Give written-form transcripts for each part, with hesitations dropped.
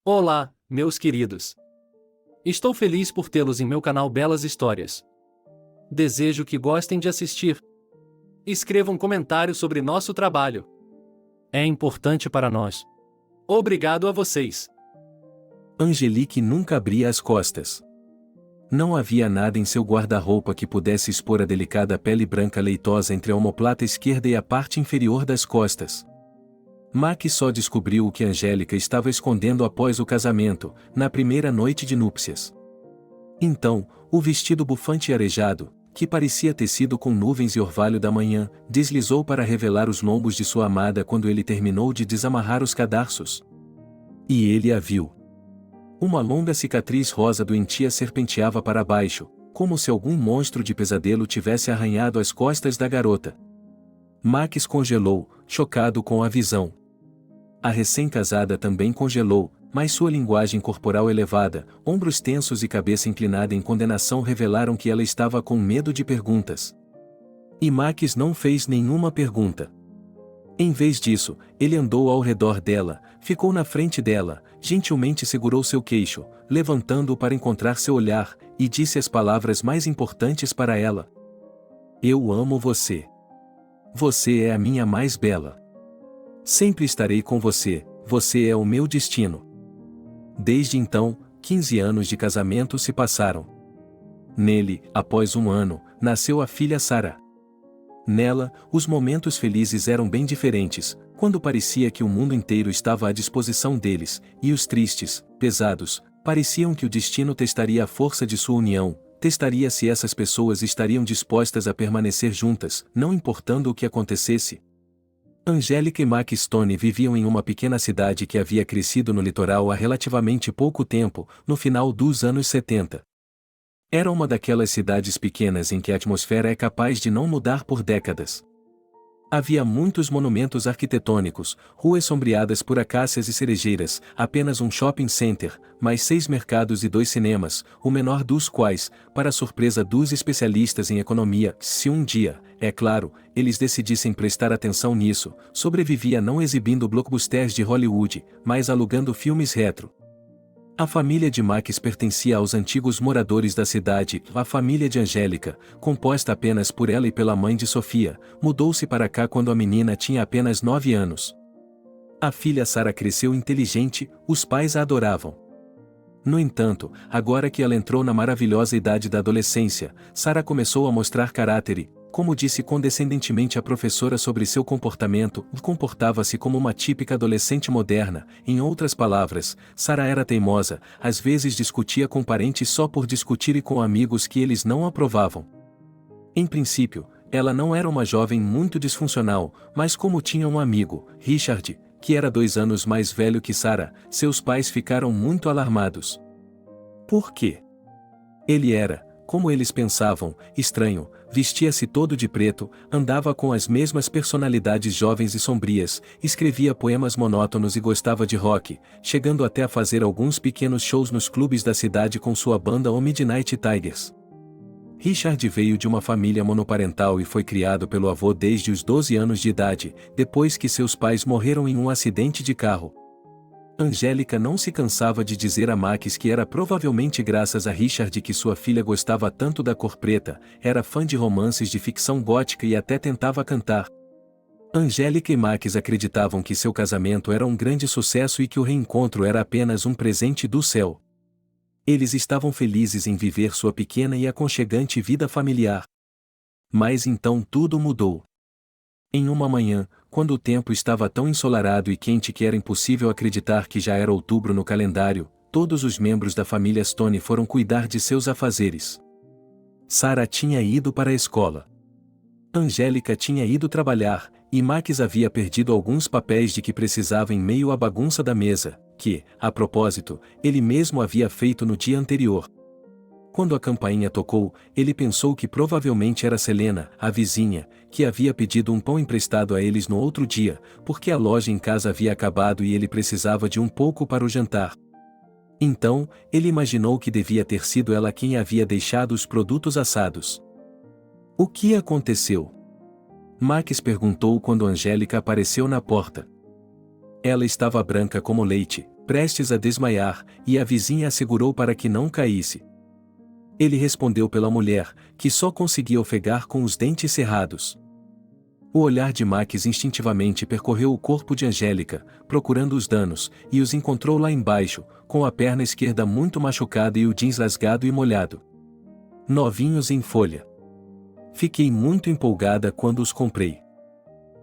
Olá, meus queridos. Estou feliz por tê-los em meu canal Belas Histórias. Desejo que gostem de assistir. Escreva um comentário sobre nosso trabalho. É importante para nós. Obrigado a vocês. Angelique nunca abria as costas. Não havia nada em seu guarda-roupa que pudesse expor a delicada pele branca leitosa entre a omoplata esquerda e a parte inferior das costas. Max só descobriu o que Angélica estava escondendo após o casamento, na primeira noite de núpcias. Então, o vestido bufante e arejado, que parecia tecido com nuvens e orvalho da manhã, deslizou para revelar os lombos de sua amada quando ele terminou de desamarrar os cadarços. E ele a viu. Uma longa cicatriz rosa doentia serpenteava para baixo, como se algum monstro de pesadelo tivesse arranhado as costas da garota. Max congelou, chocado com a visão. A recém-casada também congelou, mas sua linguagem corporal elevada, ombros tensos e cabeça inclinada em condenação revelaram que ela estava com medo de perguntas. E Max não fez nenhuma pergunta. Em vez disso, ele andou ao redor dela, ficou na frente dela, gentilmente segurou seu queixo, levantando-o para encontrar seu olhar, e disse as palavras mais importantes para ela. Eu amo você. Você é a minha mais bela. Sempre estarei com você, você é o meu destino. Desde então, 15 anos de casamento se passaram. Nele, após um ano, nasceu a filha Sarah. Nela, os momentos felizes eram bem diferentes, quando parecia que o mundo inteiro estava à disposição deles, e os tristes, pesados, pareciam que o destino testaria a força de sua união, testaria se essas pessoas estariam dispostas a permanecer juntas, não importando o que acontecesse. Angélica e Max Stone viviam em uma pequena cidade que havia crescido no litoral há relativamente pouco tempo, no final dos anos 70. Era uma daquelas cidades pequenas em que a atmosfera é capaz de não mudar por décadas. Havia muitos monumentos arquitetônicos, ruas sombreadas por acácias e cerejeiras, apenas um shopping center, mais 6 mercados e 2 cinemas, o menor dos quais, para surpresa dos especialistas em economia, se um dia, é claro, eles decidissem prestar atenção nisso, sobrevivia não exibindo blockbusters de Hollywood, mas alugando filmes retro. A família de Max pertencia aos antigos moradores da cidade. A família de Angélica, composta apenas por ela e pela mãe de Sofia, mudou-se para cá quando a menina tinha apenas 9 anos. A filha Sarah cresceu inteligente, os pais a adoravam. No entanto, agora que ela entrou na maravilhosa idade da adolescência, Sarah começou a mostrar caráter e, como disse condescendentemente a professora sobre seu comportamento, comportava-se como uma típica adolescente moderna. Em outras palavras, Sarah era teimosa, às vezes discutia com parentes só por discutir e com amigos que eles não aprovavam. Em princípio, ela não era uma jovem muito disfuncional, mas como tinha um amigo, Richard, que era 2 anos mais velho que Sarah, seus pais ficaram muito alarmados. Por quê? Ele era, como eles pensavam, estranho, vestia-se todo de preto, andava com as mesmas personalidades jovens e sombrias, escrevia poemas monótonos e gostava de rock, chegando até a fazer alguns pequenos shows nos clubes da cidade com sua banda O Midnight Tigers. Richard veio de uma família monoparental e foi criado pelo avô desde os 12 anos de idade, depois que seus pais morreram em um acidente de carro. Angélica não se cansava de dizer a Max que era provavelmente graças a Richard que sua filha gostava tanto da cor preta, era fã de romances de ficção gótica e até tentava cantar. Angélica e Max acreditavam que seu casamento era um grande sucesso e que o reencontro era apenas um presente do céu. Eles estavam felizes em viver sua pequena e aconchegante vida familiar. Mas então tudo mudou. Em uma manhã, quando o tempo estava tão ensolarado e quente que era impossível acreditar que já era outubro no calendário, todos os membros da família Stone foram cuidar de seus afazeres. Sarah tinha ido para a escola. Angélica tinha ido trabalhar, e Max havia perdido alguns papéis de que precisava em meio à bagunça da mesa, que, a propósito, ele mesmo havia feito no dia anterior. Quando a campainha tocou, ele pensou que provavelmente era Selena, a vizinha, que havia pedido um pão emprestado a eles no outro dia, porque a loja em casa havia acabado e ele precisava de um pouco para o jantar. Então, ele imaginou que devia ter sido ela quem havia deixado os produtos assados. O que aconteceu? Max perguntou quando Angélica apareceu na porta. Ela estava branca como leite, prestes a desmaiar, e a vizinha a segurou para que não caísse. Ele respondeu pela mulher, que só conseguia ofegar com os dentes cerrados. O olhar de Max instintivamente percorreu o corpo de Angélica, procurando os danos, e os encontrou lá embaixo, com a perna esquerda muito machucada e o jeans rasgado e molhado. Novinhos em folha. Fiquei muito empolgada quando os comprei.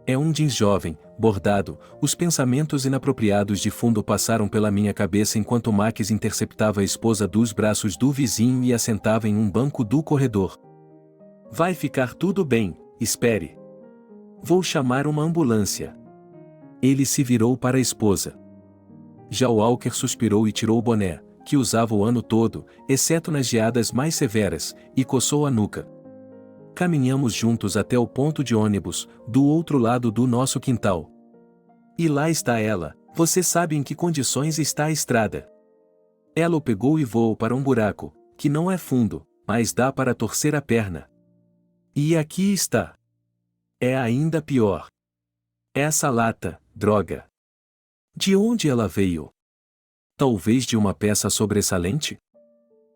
É um jeans jovem, bordado. Os pensamentos inapropriados de fundo passaram pela minha cabeça enquanto Max interceptava a esposa dos braços do vizinho e a sentava em um banco do corredor. Vai ficar tudo bem, espere. Vou chamar uma ambulância. Ele se virou para a esposa. Já Walker suspirou e tirou o boné, que usava o ano todo, exceto nas geadas mais severas, e coçou a nuca. Caminhamos juntos até o ponto de ônibus, do outro lado do nosso quintal. E lá está ela, você sabe em que condições está a estrada. Ela o pegou e voou para um buraco, que não é fundo, mas dá para torcer a perna. E aqui está. É ainda pior. Essa lata, droga. De onde ela veio? Talvez de uma peça sobressalente?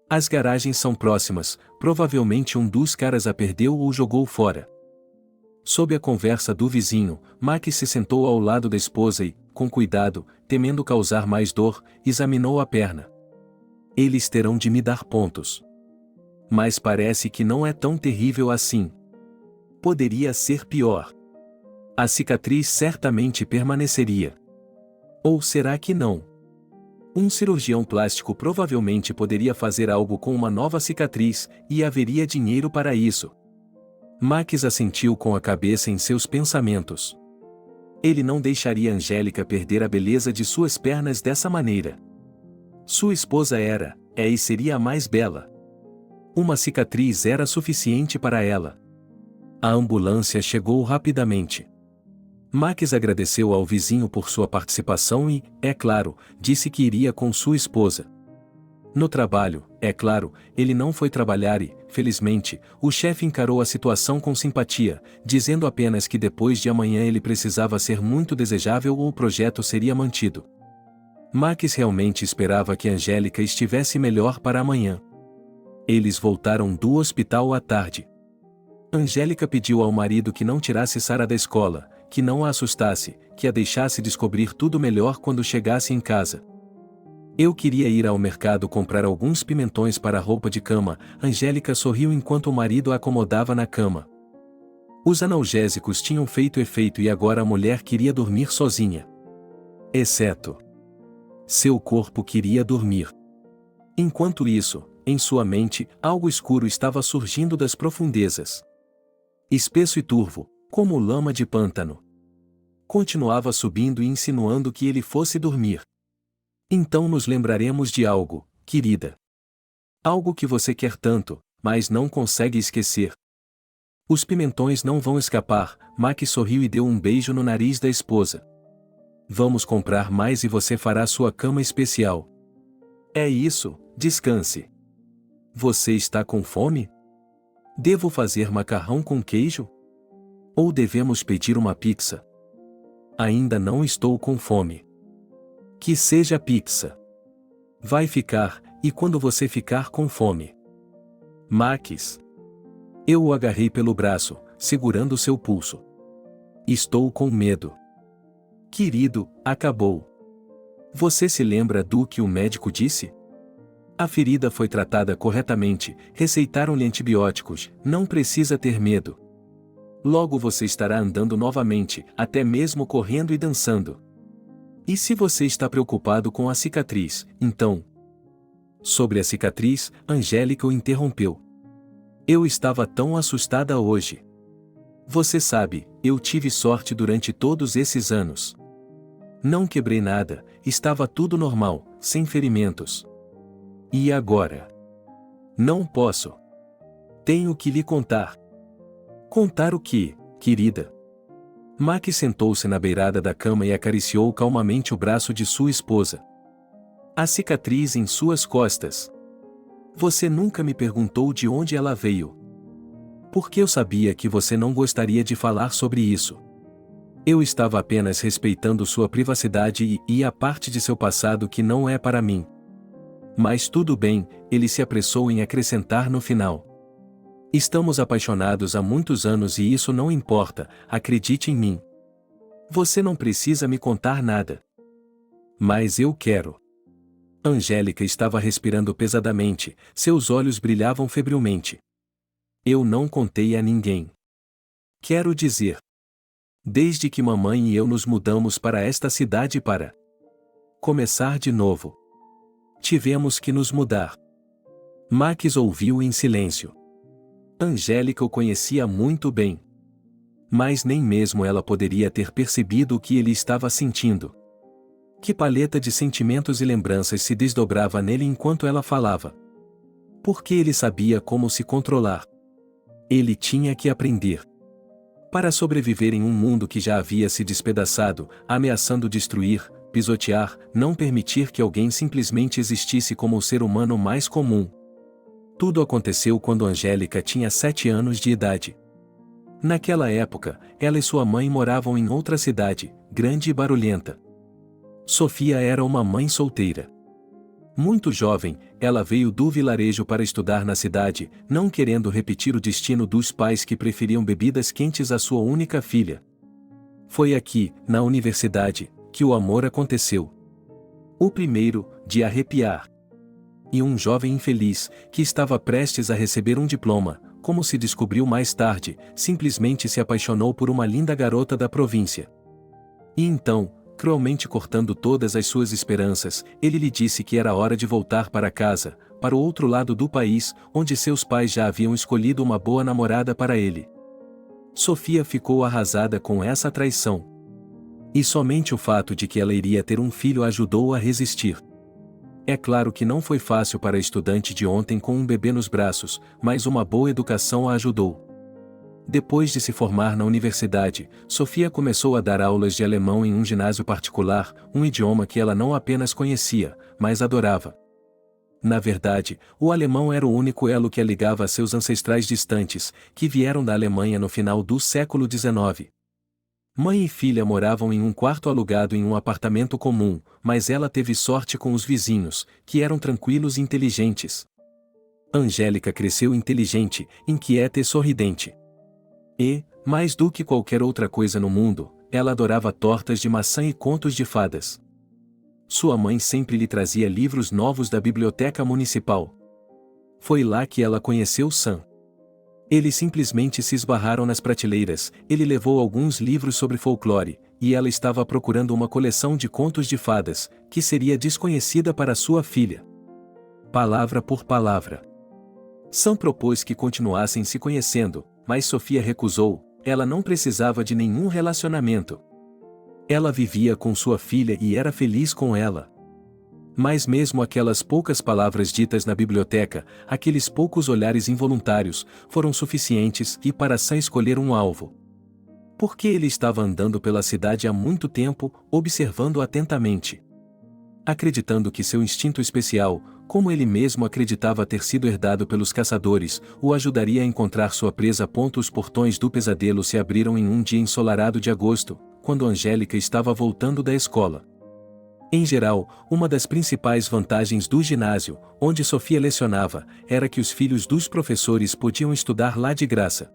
As garagens são próximas, provavelmente um dos caras a perdeu ou jogou fora. Sob a conversa do vizinho, Max se sentou ao lado da esposa e, com cuidado, temendo causar mais dor, examinou a perna. Eles terão de me dar pontos. Mas parece que não é tão terrível assim. Poderia ser pior. A cicatriz certamente permaneceria. Ou será que não? Um cirurgião plástico provavelmente poderia fazer algo com uma nova cicatriz, e haveria dinheiro para isso. Max assentiu com a cabeça em seus pensamentos. Ele não deixaria Angélica perder a beleza de suas pernas dessa maneira. Sua esposa é e seria a mais bela. Uma cicatriz era suficiente para ela. A ambulância chegou rapidamente. Max agradeceu ao vizinho por sua participação e, é claro, disse que iria com sua esposa. No trabalho, é claro, ele não foi trabalhar e, felizmente, o chefe encarou a situação com simpatia, dizendo apenas que depois de amanhã ele precisava ser muito desejável ou o projeto seria mantido. Max realmente esperava que Angélica estivesse melhor para amanhã. Eles voltaram do hospital à tarde. Angélica pediu ao marido que não tirasse Sara da escola, que não a assustasse, que a deixasse descobrir tudo melhor quando chegasse em casa. Eu queria ir ao mercado comprar alguns pimentões para a roupa de cama. Angélica sorriu enquanto o marido a acomodava na cama. Os analgésicos tinham feito efeito e agora a mulher queria dormir sozinha. Exceto. Seu corpo queria dormir. Enquanto isso, em sua mente, algo escuro estava surgindo das profundezas. Espesso e turvo, como lama de pântano. Continuava subindo e insinuando que ele fosse dormir. Então nos lembraremos de algo, querida. Algo que você quer tanto, mas não consegue esquecer. Os pimentões não vão escapar. Max sorriu e deu um beijo no nariz da esposa. Vamos comprar mais e você fará sua cama especial. É isso, descanse. Você está com fome? Devo fazer macarrão com queijo? Ou devemos pedir uma pizza? Ainda não estou com fome. Que seja pizza. Vai ficar, e quando você ficar com fome? Max. Eu o agarrei pelo braço, segurando seu pulso. Estou com medo. Querido, acabou. Você se lembra do que o médico disse? A ferida foi tratada corretamente, receitaram-lhe antibióticos, não precisa ter medo. Logo você estará andando novamente, até mesmo correndo e dançando. E se você está preocupado com a cicatriz, então? Sobre a cicatriz, Angélica o interrompeu. Eu estava tão assustada hoje. Você sabe, eu tive sorte durante todos esses anos. Não quebrei nada, estava tudo normal, sem ferimentos. E agora? Não posso. Tenho que lhe contar. Contar o que, querida? Max sentou-se na beirada da cama e acariciou calmamente o braço de sua esposa. A cicatriz em suas costas. Você nunca me perguntou de onde ela veio. Porque eu sabia que você não gostaria de falar sobre isso. Eu estava apenas respeitando sua privacidade e a parte de seu passado que não é para mim. Mas tudo bem, ele se apressou em acrescentar no final. Estamos apaixonados há muitos anos e isso não importa, acredite em mim. Você não precisa me contar nada. Mas eu quero. Angélica estava respirando pesadamente, seus olhos brilhavam febrilmente. Eu não contei a ninguém. Quero dizer. Desde que mamãe e eu nos mudamos para esta cidade para começar de novo. Tivemos que nos mudar. Max ouviu em silêncio. Angélica o conhecia muito bem. Mas nem mesmo ela poderia ter percebido o que ele estava sentindo. Que paleta de sentimentos e lembranças se desdobrava nele enquanto ela falava. Porque ele sabia como se controlar. Ele tinha que aprender. Para sobreviver em um mundo que já havia se despedaçado, ameaçando destruir, pisotear, não permitir que alguém simplesmente existisse como o ser humano mais comum. Tudo aconteceu quando Angélica tinha 7 anos de idade. Naquela época, ela e sua mãe moravam em outra cidade, grande e barulhenta. Sofia era uma mãe solteira. Muito jovem, ela veio do vilarejo para estudar na cidade, não querendo repetir o destino dos pais que preferiam bebidas quentes à sua única filha. Foi aqui, na universidade, que o amor aconteceu. O primeiro, de arrepiar. E um jovem infeliz, que estava prestes a receber um diploma, como se descobriu mais tarde, simplesmente se apaixonou por uma linda garota da província. E então, cruelmente cortando todas as suas esperanças, ele lhe disse que era hora de voltar para casa, para o outro lado do país, onde seus pais já haviam escolhido uma boa namorada para ele. Sofia ficou arrasada com essa traição. E somente o fato de que ela iria ter um filho ajudou a resistir. É claro que não foi fácil para a estudante de ontem com um bebê nos braços, mas uma boa educação a ajudou. Depois de se formar na universidade, Sofia começou a dar aulas de alemão em um ginásio particular, um idioma que ela não apenas conhecia, mas adorava. Na verdade, o alemão era o único elo que a ligava a seus ancestrais distantes, que vieram da Alemanha no final do século XIX. Mãe e filha moravam em um quarto alugado em um apartamento comum, mas ela teve sorte com os vizinhos, que eram tranquilos e inteligentes. Angélica cresceu inteligente, inquieta e sorridente. E, mais do que qualquer outra coisa no mundo, ela adorava tortas de maçã e contos de fadas. Sua mãe sempre lhe trazia livros novos da biblioteca municipal. Foi lá que ela conheceu Sam. Eles simplesmente se esbarraram nas prateleiras, ele levou alguns livros sobre folclore, e ela estava procurando uma coleção de contos de fadas, que seria desconhecida para sua filha. Palavra por palavra. Sam propôs que continuassem se conhecendo, mas Sofia recusou, ela não precisava de nenhum relacionamento. Ela vivia com sua filha e era feliz com ela. Mas mesmo aquelas poucas palavras ditas na biblioteca, aqueles poucos olhares involuntários, foram suficientes e para Sam escolher um alvo. Porque ele estava andando pela cidade há muito tempo, observando atentamente. Acreditando que seu instinto especial, como ele mesmo acreditava ter sido herdado pelos caçadores, o ajudaria a encontrar sua presa. Os portões do pesadelo se abriram em um dia ensolarado de agosto, quando Angélica estava voltando da escola. Em geral, uma das principais vantagens do ginásio, onde Sofia lecionava, era que os filhos dos professores podiam estudar lá de graça.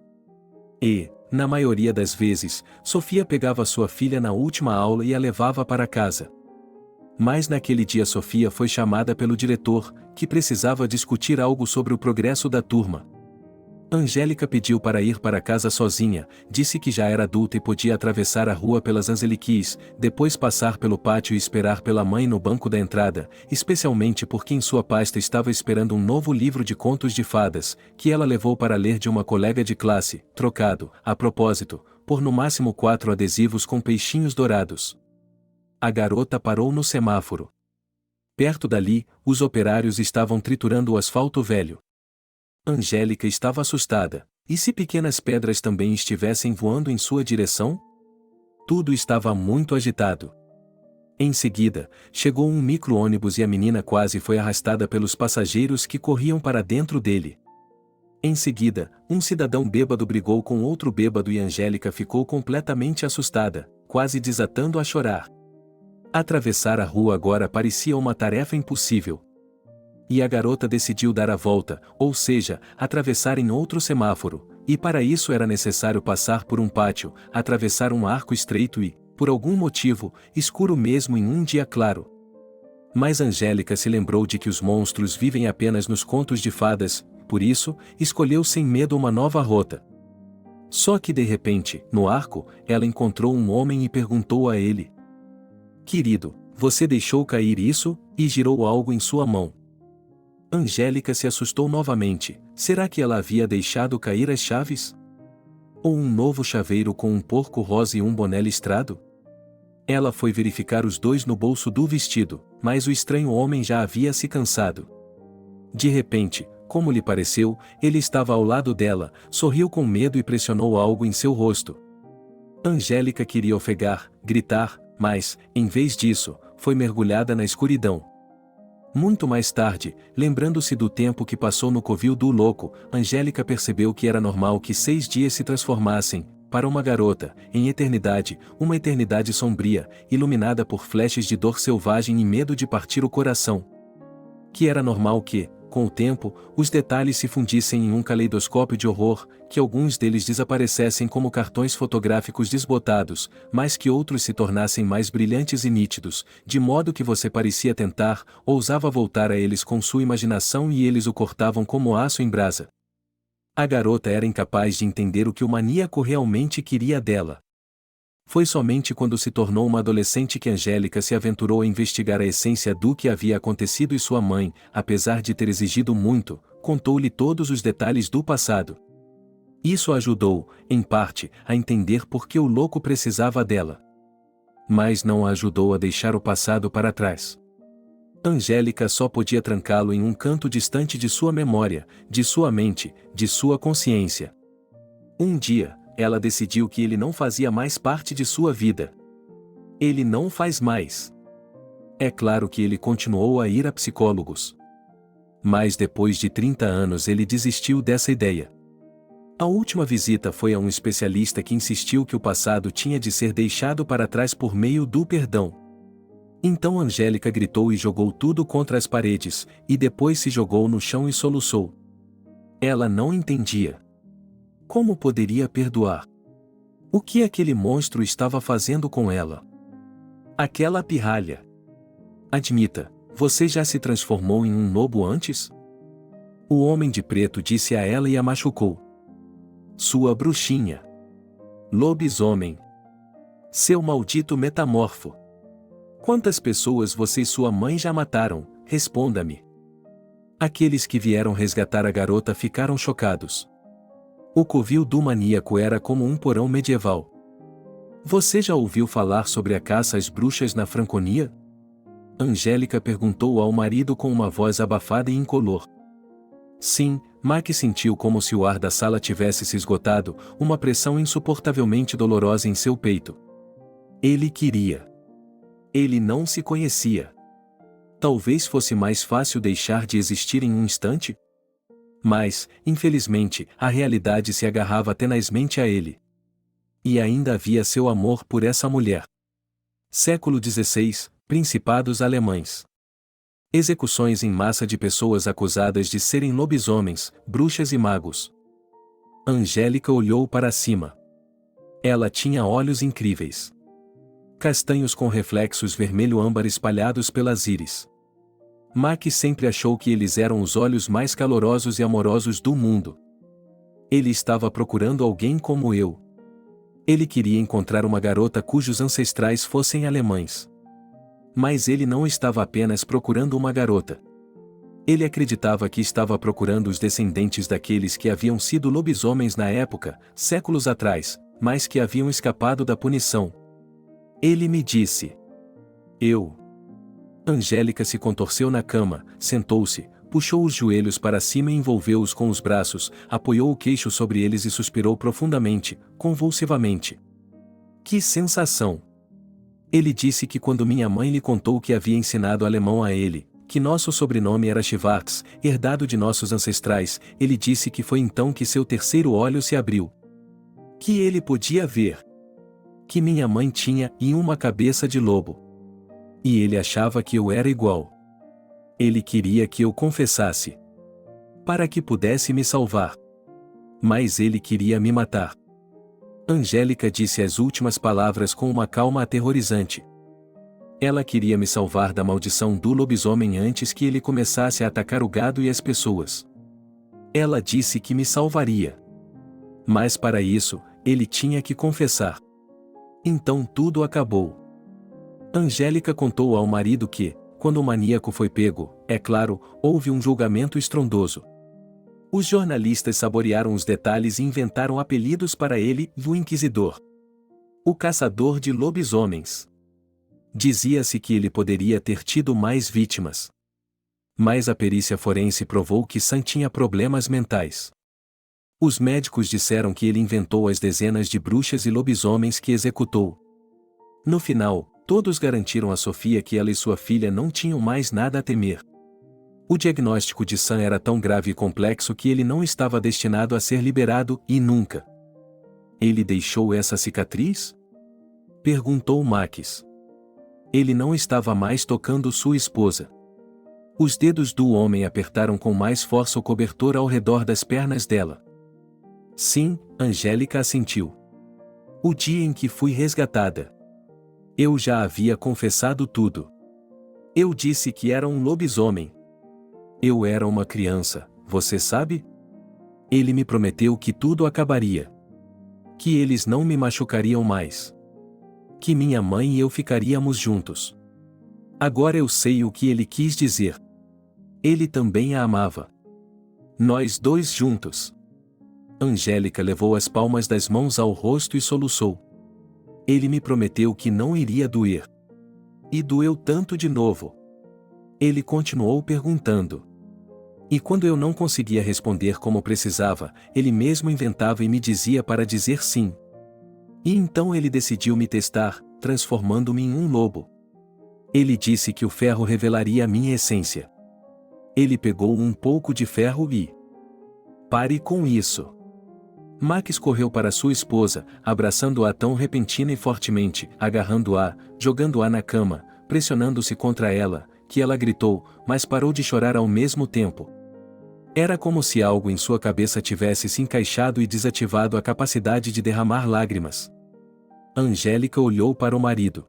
E, na maioria das vezes, Sofia pegava sua filha na última aula e a levava para casa. Mas naquele dia Sofia foi chamada pelo diretor, que precisava discutir algo sobre o progresso da turma. Angélica pediu para ir para casa sozinha, disse que já era adulta e podia atravessar a rua pelas Angeliquis, depois passar pelo pátio e esperar pela mãe no banco da entrada, especialmente porque em sua pasta estava esperando um novo livro de contos de fadas, que ela levou para ler de uma colega de classe, trocado, a propósito, por no máximo 4 adesivos com peixinhos dourados. A garota parou no semáforo. Perto dali, os operários estavam triturando o asfalto velho. Angélica estava assustada. E se pequenas pedras também estivessem voando em sua direção? Tudo estava muito agitado. Em seguida, chegou um micro-ônibus e a menina quase foi arrastada pelos passageiros que corriam para dentro dele. Em seguida, um cidadão bêbado brigou com outro bêbado e Angélica ficou completamente assustada, quase desatando a chorar. Atravessar a rua agora parecia uma tarefa impossível. E a garota decidiu dar a volta, ou seja, atravessar em outro semáforo, e para isso era necessário passar por um pátio, atravessar um arco estreito e, por algum motivo, escuro mesmo em um dia claro. Mas Angélica se lembrou de que os monstros vivem apenas nos contos de fadas, por isso, escolheu sem medo uma nova rota. Só que de repente, no arco, ela encontrou um homem e perguntou a ele: "Querido, você deixou cair isso?" e girou algo em sua mão. Angélica se assustou novamente. Será que ela havia deixado cair as chaves? Ou um novo chaveiro com um porco rosa e um boné listrado? Ela foi verificar os dois no bolso do vestido, mas o estranho homem já havia se cansado. De repente, como lhe pareceu, ele estava ao lado dela, sorriu com medo e pressionou algo em seu rosto. Angélica queria ofegar, gritar, mas, em vez disso, foi mergulhada na escuridão. Muito mais tarde, lembrando-se do tempo que passou no covil do louco, Angélica percebeu que era normal que 6 dias se transformassem, para uma garota, em eternidade, uma eternidade sombria, iluminada por flechas de dor selvagem e medo de partir o coração. Que era normal que, com o tempo, os detalhes se fundissem em um caleidoscópio de horror, que alguns deles desaparecessem como cartões fotográficos desbotados, mas que outros se tornassem mais brilhantes e nítidos, de modo que você parecia tentar, ousava voltar a eles com sua imaginação e eles o cortavam como aço em brasa. A garota era incapaz de entender o que o maníaco realmente queria dela. Foi somente quando se tornou uma adolescente que Angélica se aventurou a investigar a essência do que havia acontecido e sua mãe, apesar de ter exigido muito, contou-lhe todos os detalhes do passado. Isso ajudou, em parte, a entender por que o louco precisava dela. Mas não a ajudou a deixar o passado para trás. Angélica só podia trancá-lo em um canto distante de sua memória, de sua mente, de sua consciência. Um dia, ela decidiu que ele não fazia mais parte de sua vida. Ele não faz mais. É claro que ele continuou a ir a psicólogos. Mas depois de 30 anos ele desistiu dessa ideia. A última visita foi a um especialista que insistiu que o passado tinha de ser deixado para trás por meio do perdão. Então Angélica gritou e jogou tudo contra as paredes, e depois se jogou no chão e soluçou. Ela não entendia. Como poderia perdoar? O que aquele monstro estava fazendo com ela? Aquela pirralha. Admita, você já se transformou em um lobo antes? O homem de preto disse a ela e a machucou. Sua bruxinha. Lobisomem. Seu maldito metamorfo. Quantas pessoas você e sua mãe já mataram? Responda-me. Aqueles que vieram resgatar a garota ficaram chocados. O covil do maníaco era como um porão medieval. Você já ouviu falar sobre a caça às bruxas na Franconia? Angélica perguntou ao marido com uma voz abafada e incolor. Sim, Mark sentiu como se o ar da sala tivesse se esgotado, uma pressão insuportavelmente dolorosa em seu peito. Ele queria. Ele não se conhecia. Talvez fosse mais fácil deixar de existir em um instante? Mas, infelizmente, a realidade se agarrava tenazmente a ele. E ainda havia seu amor por essa mulher. Século XVI, Principados alemães. Execuções em massa de pessoas acusadas de serem lobisomens, bruxas e magos. Angélica olhou para cima. Ela tinha olhos incríveis. Castanhos com reflexos vermelho-âmbar espalhados pelas íris. Mark sempre achou que eles eram os olhos mais calorosos e amorosos do mundo. Ele estava procurando alguém como eu. Ele queria encontrar uma garota cujos ancestrais fossem alemães. Mas ele não estava apenas procurando uma garota. Ele acreditava que estava procurando os descendentes daqueles que haviam sido lobisomens na época, séculos atrás, mas que haviam escapado da punição. Ele me disse. Angélica se contorceu na cama, sentou-se, puxou os joelhos para cima e envolveu-os com os braços, apoiou o queixo sobre eles e suspirou profundamente, convulsivamente. Que sensação! Ele disse que quando minha mãe lhe contou que havia ensinado alemão a ele, que nosso sobrenome era Schwartz, herdado de nossos ancestrais, ele disse que foi então que seu terceiro olho se abriu. Que ele podia ver. que minha mãe tinha e uma cabeça de lobo. E ele achava que eu era igual. Ele queria que eu confessasse, para que pudesse me salvar. Mas ele queria me matar. Angélica disse as últimas palavras com uma calma aterrorizante. Ela queria me salvar da maldição do lobisomem antes que ele começasse a atacar o gado e as pessoas. Ela disse que me salvaria. Mas para isso, ele tinha que confessar. Então tudo acabou. Angélica contou ao marido que, quando o maníaco foi pego, é claro, houve um julgamento estrondoso. Os jornalistas saborearam os detalhes e inventaram apelidos para ele, o Inquisidor. O caçador de lobisomens. Dizia-se que ele poderia ter tido mais vítimas. Mas a perícia forense provou que Sam tinha problemas mentais. Os médicos disseram que ele inventou as dezenas de bruxas e lobisomens que executou. No final, todos garantiram a Sofia que ela e sua filha não tinham mais nada a temer. O diagnóstico de Sam era tão grave e complexo que ele não estava destinado a ser liberado e nunca. Ele deixou essa cicatriz? Perguntou Max. Ele não estava mais tocando sua esposa. Os dedos do homem apertaram com mais força o cobertor ao redor das pernas dela. Sim, Angélica assentiu. O dia em que fui resgatada. Eu já havia confessado tudo. Eu disse que era um lobisomem. Eu era uma criança, você sabe? Ele me prometeu que tudo acabaria. Que eles não me machucariam mais. Que minha mãe e eu ficaríamos juntos. Agora eu sei o que ele quis dizer. Ele também a amava. Nós dois juntos. Angélica levou as palmas das mãos ao rosto e soluçou. Ele me prometeu que não iria doer. E doeu tanto de novo. Ele continuou perguntando. E quando eu não conseguia responder como precisava, ele mesmo inventava e me dizia para dizer sim. E então ele decidiu me testar, transformando-me em um lobo. Ele disse que o ferro revelaria a minha essência. Ele pegou um pouco de ferro e... Pare com isso. Max correu para sua esposa, abraçando-a tão repentina e fortemente, agarrando-a, jogando-a na cama, pressionando-se contra ela, que ela gritou, mas parou de chorar ao mesmo tempo. Era como se algo em sua cabeça tivesse se encaixado e desativado a capacidade de derramar lágrimas. Angélica olhou para o marido.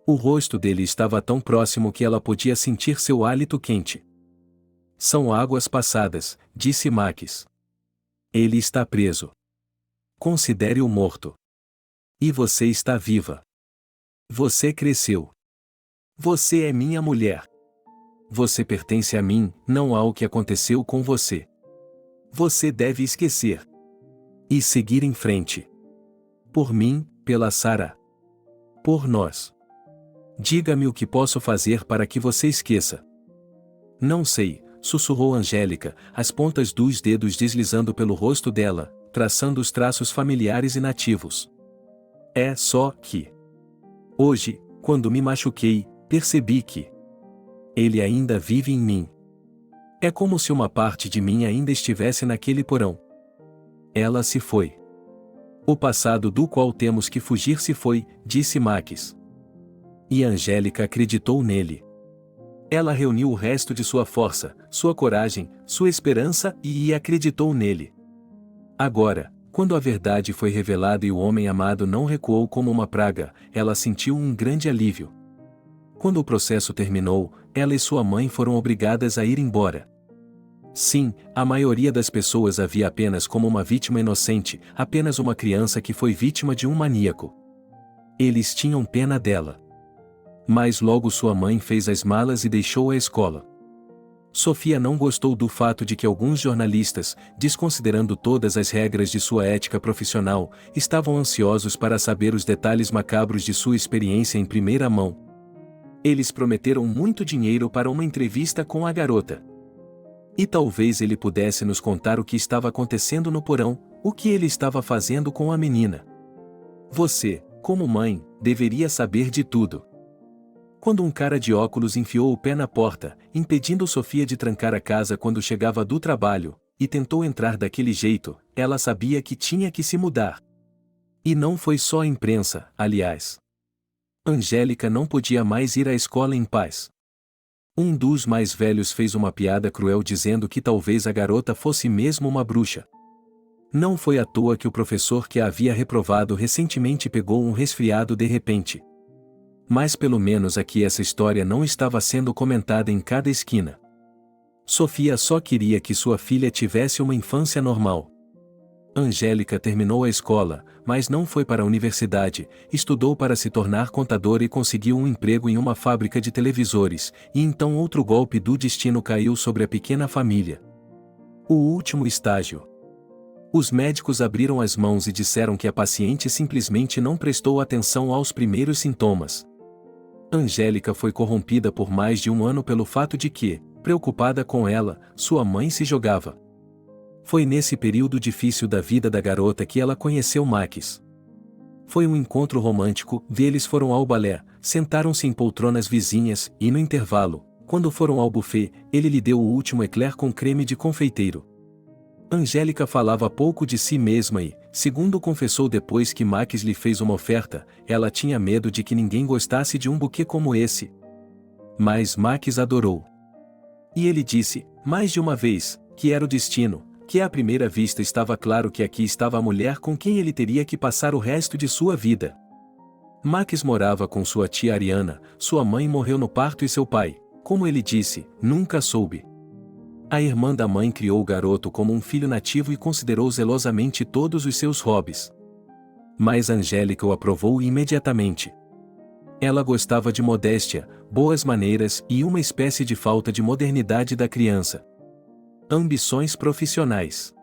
O rosto dele estava tão próximo que ela podia sentir seu hálito quente. São águas passadas, disse Max. Ele está preso. Considere-o morto. E você está viva. Você cresceu. Você é minha mulher. Você pertence a mim, não ao que aconteceu com você. Você deve esquecer. E seguir em frente. Por mim, pela Sarah. Por nós. Diga-me o que posso fazer para que você esqueça. Não sei, sussurrou Angélica, as pontas dos dedos deslizando pelo rosto dela, traçando os traços familiares e nativos. É só que... Hoje, quando me machuquei, percebi que... Ele ainda vive em mim. É como se uma parte de mim ainda estivesse naquele porão. Ela se foi. O passado do qual temos que fugir se foi, disse Max. E Angélica acreditou nele. Ela reuniu o resto de sua força, sua coragem, sua esperança e acreditou nele. Agora, quando a verdade foi revelada e o homem amado não recuou como uma praga, ela sentiu um grande alívio. Quando o processo terminou, ela e sua mãe foram obrigadas a ir embora. Sim, a maioria das pessoas a via apenas como uma vítima inocente, apenas uma criança que foi vítima de um maníaco. Eles tinham pena dela. Mas logo sua mãe fez as malas e deixou a escola. Sofia não gostou do fato de que alguns jornalistas, desconsiderando todas as regras de sua ética profissional, estavam ansiosos para saber os detalhes macabros de sua experiência em primeira mão. Eles prometeram muito dinheiro para uma entrevista com a garota. E talvez ele pudesse nos contar o que estava acontecendo no porão, o que ele estava fazendo com a menina. Você, como mãe, deveria saber de tudo. Quando um cara de óculos enfiou o pé na porta, impedindo Sofia de trancar a casa quando chegava do trabalho, e tentou entrar daquele jeito, ela sabia que tinha que se mudar. E não foi só a imprensa, aliás. Angélica não podia mais ir à escola em paz. Um dos mais velhos fez uma piada cruel dizendo que talvez a garota fosse mesmo uma bruxa. Não foi à toa que o professor que a havia reprovado recentemente pegou um resfriado de repente. Mas pelo menos aqui essa história não estava sendo comentada em cada esquina. Sofia só queria que sua filha tivesse uma infância normal. Angélica terminou a escola, mas não foi para a universidade, estudou para se tornar contadora e conseguiu um emprego em uma fábrica de televisores, e então outro golpe do destino caiu sobre a pequena família. O último estágio. Os médicos abriram as mãos e disseram que a paciente simplesmente não prestou atenção aos primeiros sintomas. Angélica foi corrompida por mais de um ano pelo fato de que, preocupada com ela, sua mãe se jogava. Foi nesse período difícil da vida da garota que ela conheceu Max. Foi um encontro romântico, eles foram ao balé, sentaram-se em poltronas vizinhas, e no intervalo, quando foram ao buffet, ele lhe deu o último eclair com creme de confeiteiro. Angélica falava pouco de si mesma e, segundo confessou depois que Max lhe fez uma oferta, ela tinha medo de que ninguém gostasse de um buquê como esse. Mas Max adorou. E ele disse, mais de uma vez, que era o destino, que à primeira vista estava claro que aqui estava a mulher com quem ele teria que passar o resto de sua vida. Max morava com sua tia Ariana, sua mãe morreu no parto e seu pai, como ele disse, nunca soube. A irmã da mãe criou o garoto como um filho nativo e considerou zelosamente todos os seus hobbies. Mas Angélica o aprovou imediatamente. Ela gostava de modéstia, boas maneiras e uma espécie de falta de modernidade da criança. Ambições profissionais.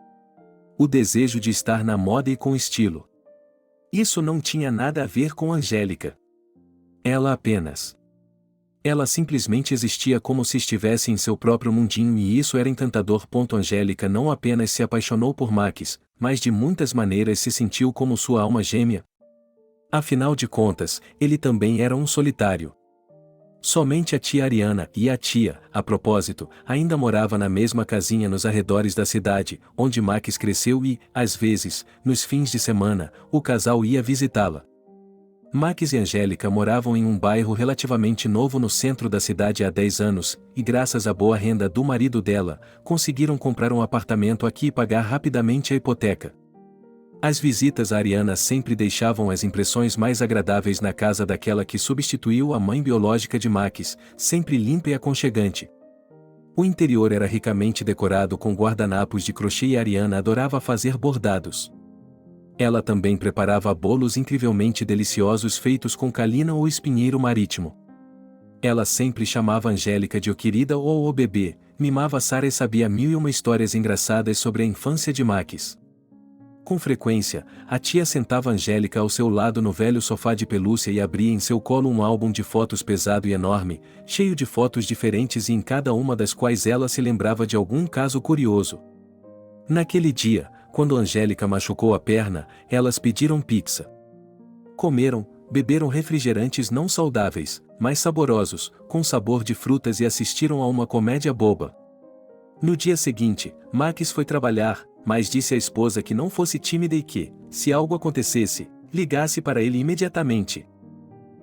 O desejo de estar na moda e com estilo. Isso não tinha nada a ver com Angélica. Ela simplesmente existia como se estivesse em seu próprio mundinho e isso era encantador. Angélica não apenas se apaixonou por Max, mas de muitas maneiras se sentiu como sua alma gêmea. Afinal de contas, ele também era um solitário. Somente a tia Ariana e a tia, a propósito, ainda morava na mesma casinha nos arredores da cidade, onde Max cresceu e, às vezes, nos fins de semana, o casal ia visitá-la. Max e Angélica moravam em um bairro relativamente novo no centro da cidade há 10 anos, e graças à boa renda do marido dela, conseguiram comprar um apartamento aqui e pagar rapidamente a hipoteca. As visitas a Ariana sempre deixavam as impressões mais agradáveis na casa daquela que substituiu a mãe biológica de Max, sempre limpa e aconchegante. O interior era ricamente decorado com guardanapos de crochê e Ariana adorava fazer bordados. Ela também preparava bolos incrivelmente deliciosos feitos com calina ou espinheiro marítimo. Ela sempre chamava Angélica de "o querida" ou "o bebê", mimava Sara e sabia mil e uma histórias engraçadas sobre a infância de Max. Com frequência, a tia sentava Angélica ao seu lado no velho sofá de pelúcia e abria em seu colo um álbum de fotos pesado e enorme, cheio de fotos diferentes e em cada uma das quais ela se lembrava de algum caso curioso. Naquele dia, quando Angélica machucou a perna, elas pediram pizza. Comeram, beberam refrigerantes não saudáveis, mas saborosos, com sabor de frutas e assistiram a uma comédia boba. No dia seguinte, Max foi trabalhar, mas disse à esposa que não fosse tímida e que, se algo acontecesse, ligasse para ele imediatamente.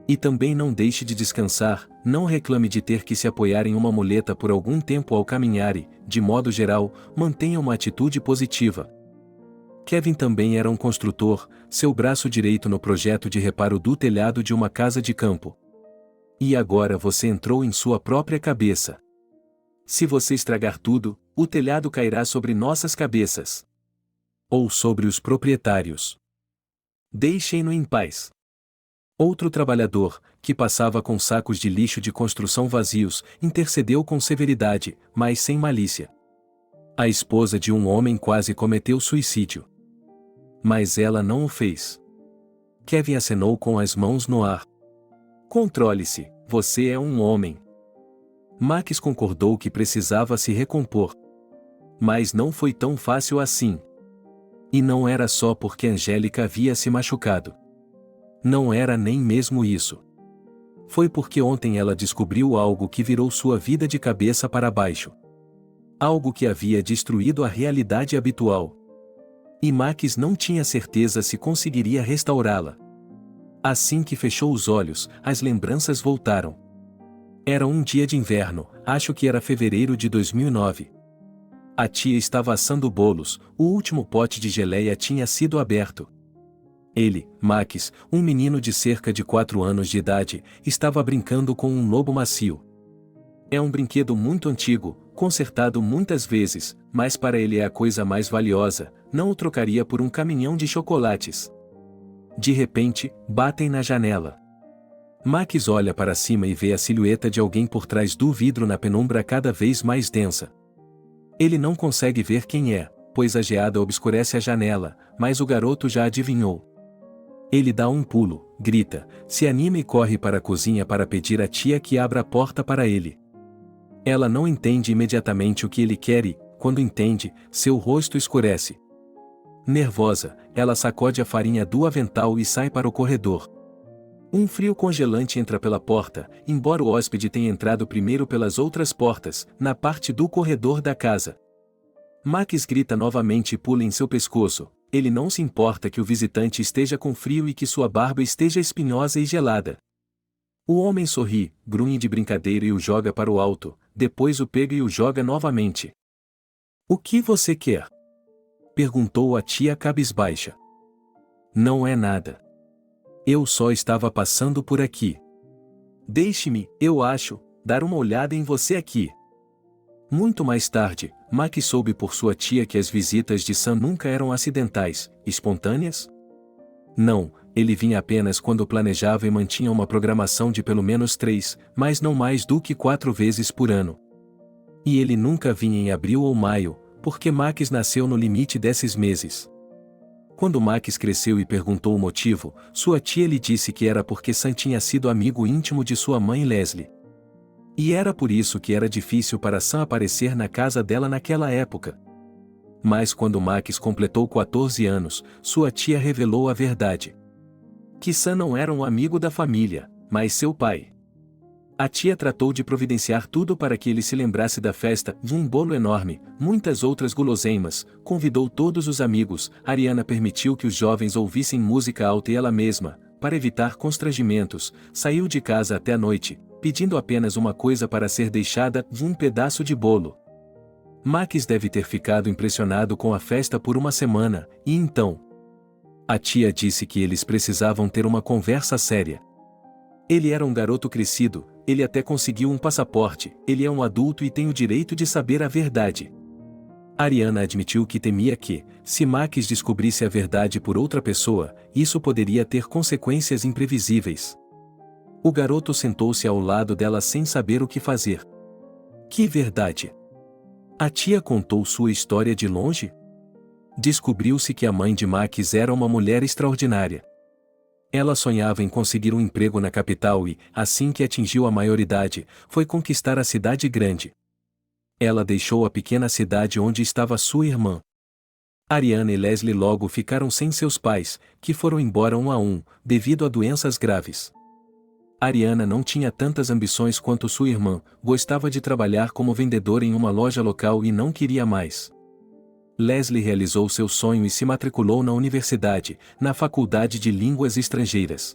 E também não deixe de descansar, não reclame de ter que se apoiar em uma muleta por algum tempo ao caminhar e, de modo geral, mantenha uma atitude positiva. Kevin também era um construtor, seu braço direito no projeto de reparo do telhado de uma casa de campo. E agora você entrou em sua própria cabeça. Se você estragar tudo, o telhado cairá sobre nossas cabeças. Ou sobre os proprietários. Deixem-no em paz. Outro trabalhador, que passava com sacos de lixo de construção vazios, intercedeu com severidade, mas sem malícia. A esposa de um homem quase cometeu suicídio. Mas ela não o fez. Kevin acenou com as mãos no ar. Controle-se, você é um homem. Max concordou que precisava se recompor. Mas não foi tão fácil assim. E não era só porque Angélica havia se machucado. Não era nem mesmo isso. Foi porque ontem ela descobriu algo que virou sua vida de cabeça para baixo. Algo que havia destruído a realidade habitual. E Max não tinha certeza se conseguiria restaurá-la. Assim que fechou os olhos, as lembranças voltaram. Era um dia de inverno, acho que era fevereiro de 2009. A tia estava assando bolos, o último pote de geleia tinha sido aberto. Ele, Max, um menino de cerca de 4 anos de idade, estava brincando com um lobo macio. É um brinquedo muito antigo, consertado muitas vezes, mas para ele é a coisa mais valiosa, não o trocaria por um caminhão de chocolates. De repente, batem na janela. Max olha para cima e vê a silhueta de alguém por trás do vidro na penumbra cada vez mais densa. Ele não consegue ver quem é, pois a geada obscurece a janela, mas o garoto já adivinhou. Ele dá um pulo, grita, se anima e corre para a cozinha para pedir à tia que abra a porta para ele. Ela não entende imediatamente o que ele quer e, quando entende, seu rosto escurece. Nervosa, ela sacode a farinha do avental e sai para o corredor. Um frio congelante entra pela porta, embora o hóspede tenha entrado primeiro pelas outras portas, na parte do corredor da casa. Max grita novamente e pula em seu pescoço. Ele não se importa que o visitante esteja com frio e que sua barba esteja espinhosa e gelada. O homem sorri, grunhe de brincadeira e o joga para o alto, depois o pega e o joga novamente. "O que você quer?" perguntou a tia cabisbaixa. "Não é nada. Eu só estava passando por aqui. Deixe-me, eu acho, dar uma olhada em você aqui." Muito mais tarde, Max soube por sua tia que as visitas de Sam nunca eram acidentais, espontâneas? Não, ele vinha apenas quando planejava e mantinha uma programação de pelo menos 3, mas não mais do que 4 vezes por ano. E ele nunca vinha em abril ou maio, porque Max nasceu no limite desses meses. Quando Max cresceu e perguntou o motivo, sua tia lhe disse que era porque Sam tinha sido amigo íntimo de sua mãe Leslie. E era por isso que era difícil para Sam aparecer na casa dela naquela época. Mas quando Max completou 14 anos, sua tia revelou a verdade. Que Sam não era um amigo da família, mas seu pai. A tia tratou de providenciar tudo para que ele se lembrasse da festa, um bolo enorme, muitas outras guloseimas, convidou todos os amigos, Ariana permitiu que os jovens ouvissem música alta e ela mesma, para evitar constrangimentos, saiu de casa até a noite, pedindo apenas uma coisa para ser deixada, um pedaço de bolo. Max deve ter ficado impressionado com a festa por uma semana, e então? A tia disse que eles precisavam ter uma conversa séria. Ele era um garoto crescido, ele até conseguiu um passaporte, ele é um adulto e tem o direito de saber a verdade. Ariana admitiu que temia que, se Max descobrisse a verdade por outra pessoa, isso poderia ter consequências imprevisíveis. O garoto sentou-se ao lado dela sem saber o que fazer. Que verdade? A tia contou sua história de longe? Descobriu-se que a mãe de Max era uma mulher extraordinária. Ela sonhava em conseguir um emprego na capital e, assim que atingiu a maioridade, foi conquistar a cidade grande. Ela deixou a pequena cidade onde estava sua irmã. Ariana e Leslie logo ficaram sem seus pais, que foram embora um a um, devido a doenças graves. Ariana não tinha tantas ambições quanto sua irmã, gostava de trabalhar como vendedora em uma loja local e não queria mais. Leslie realizou seu sonho e se matriculou na universidade, na Faculdade de Línguas Estrangeiras.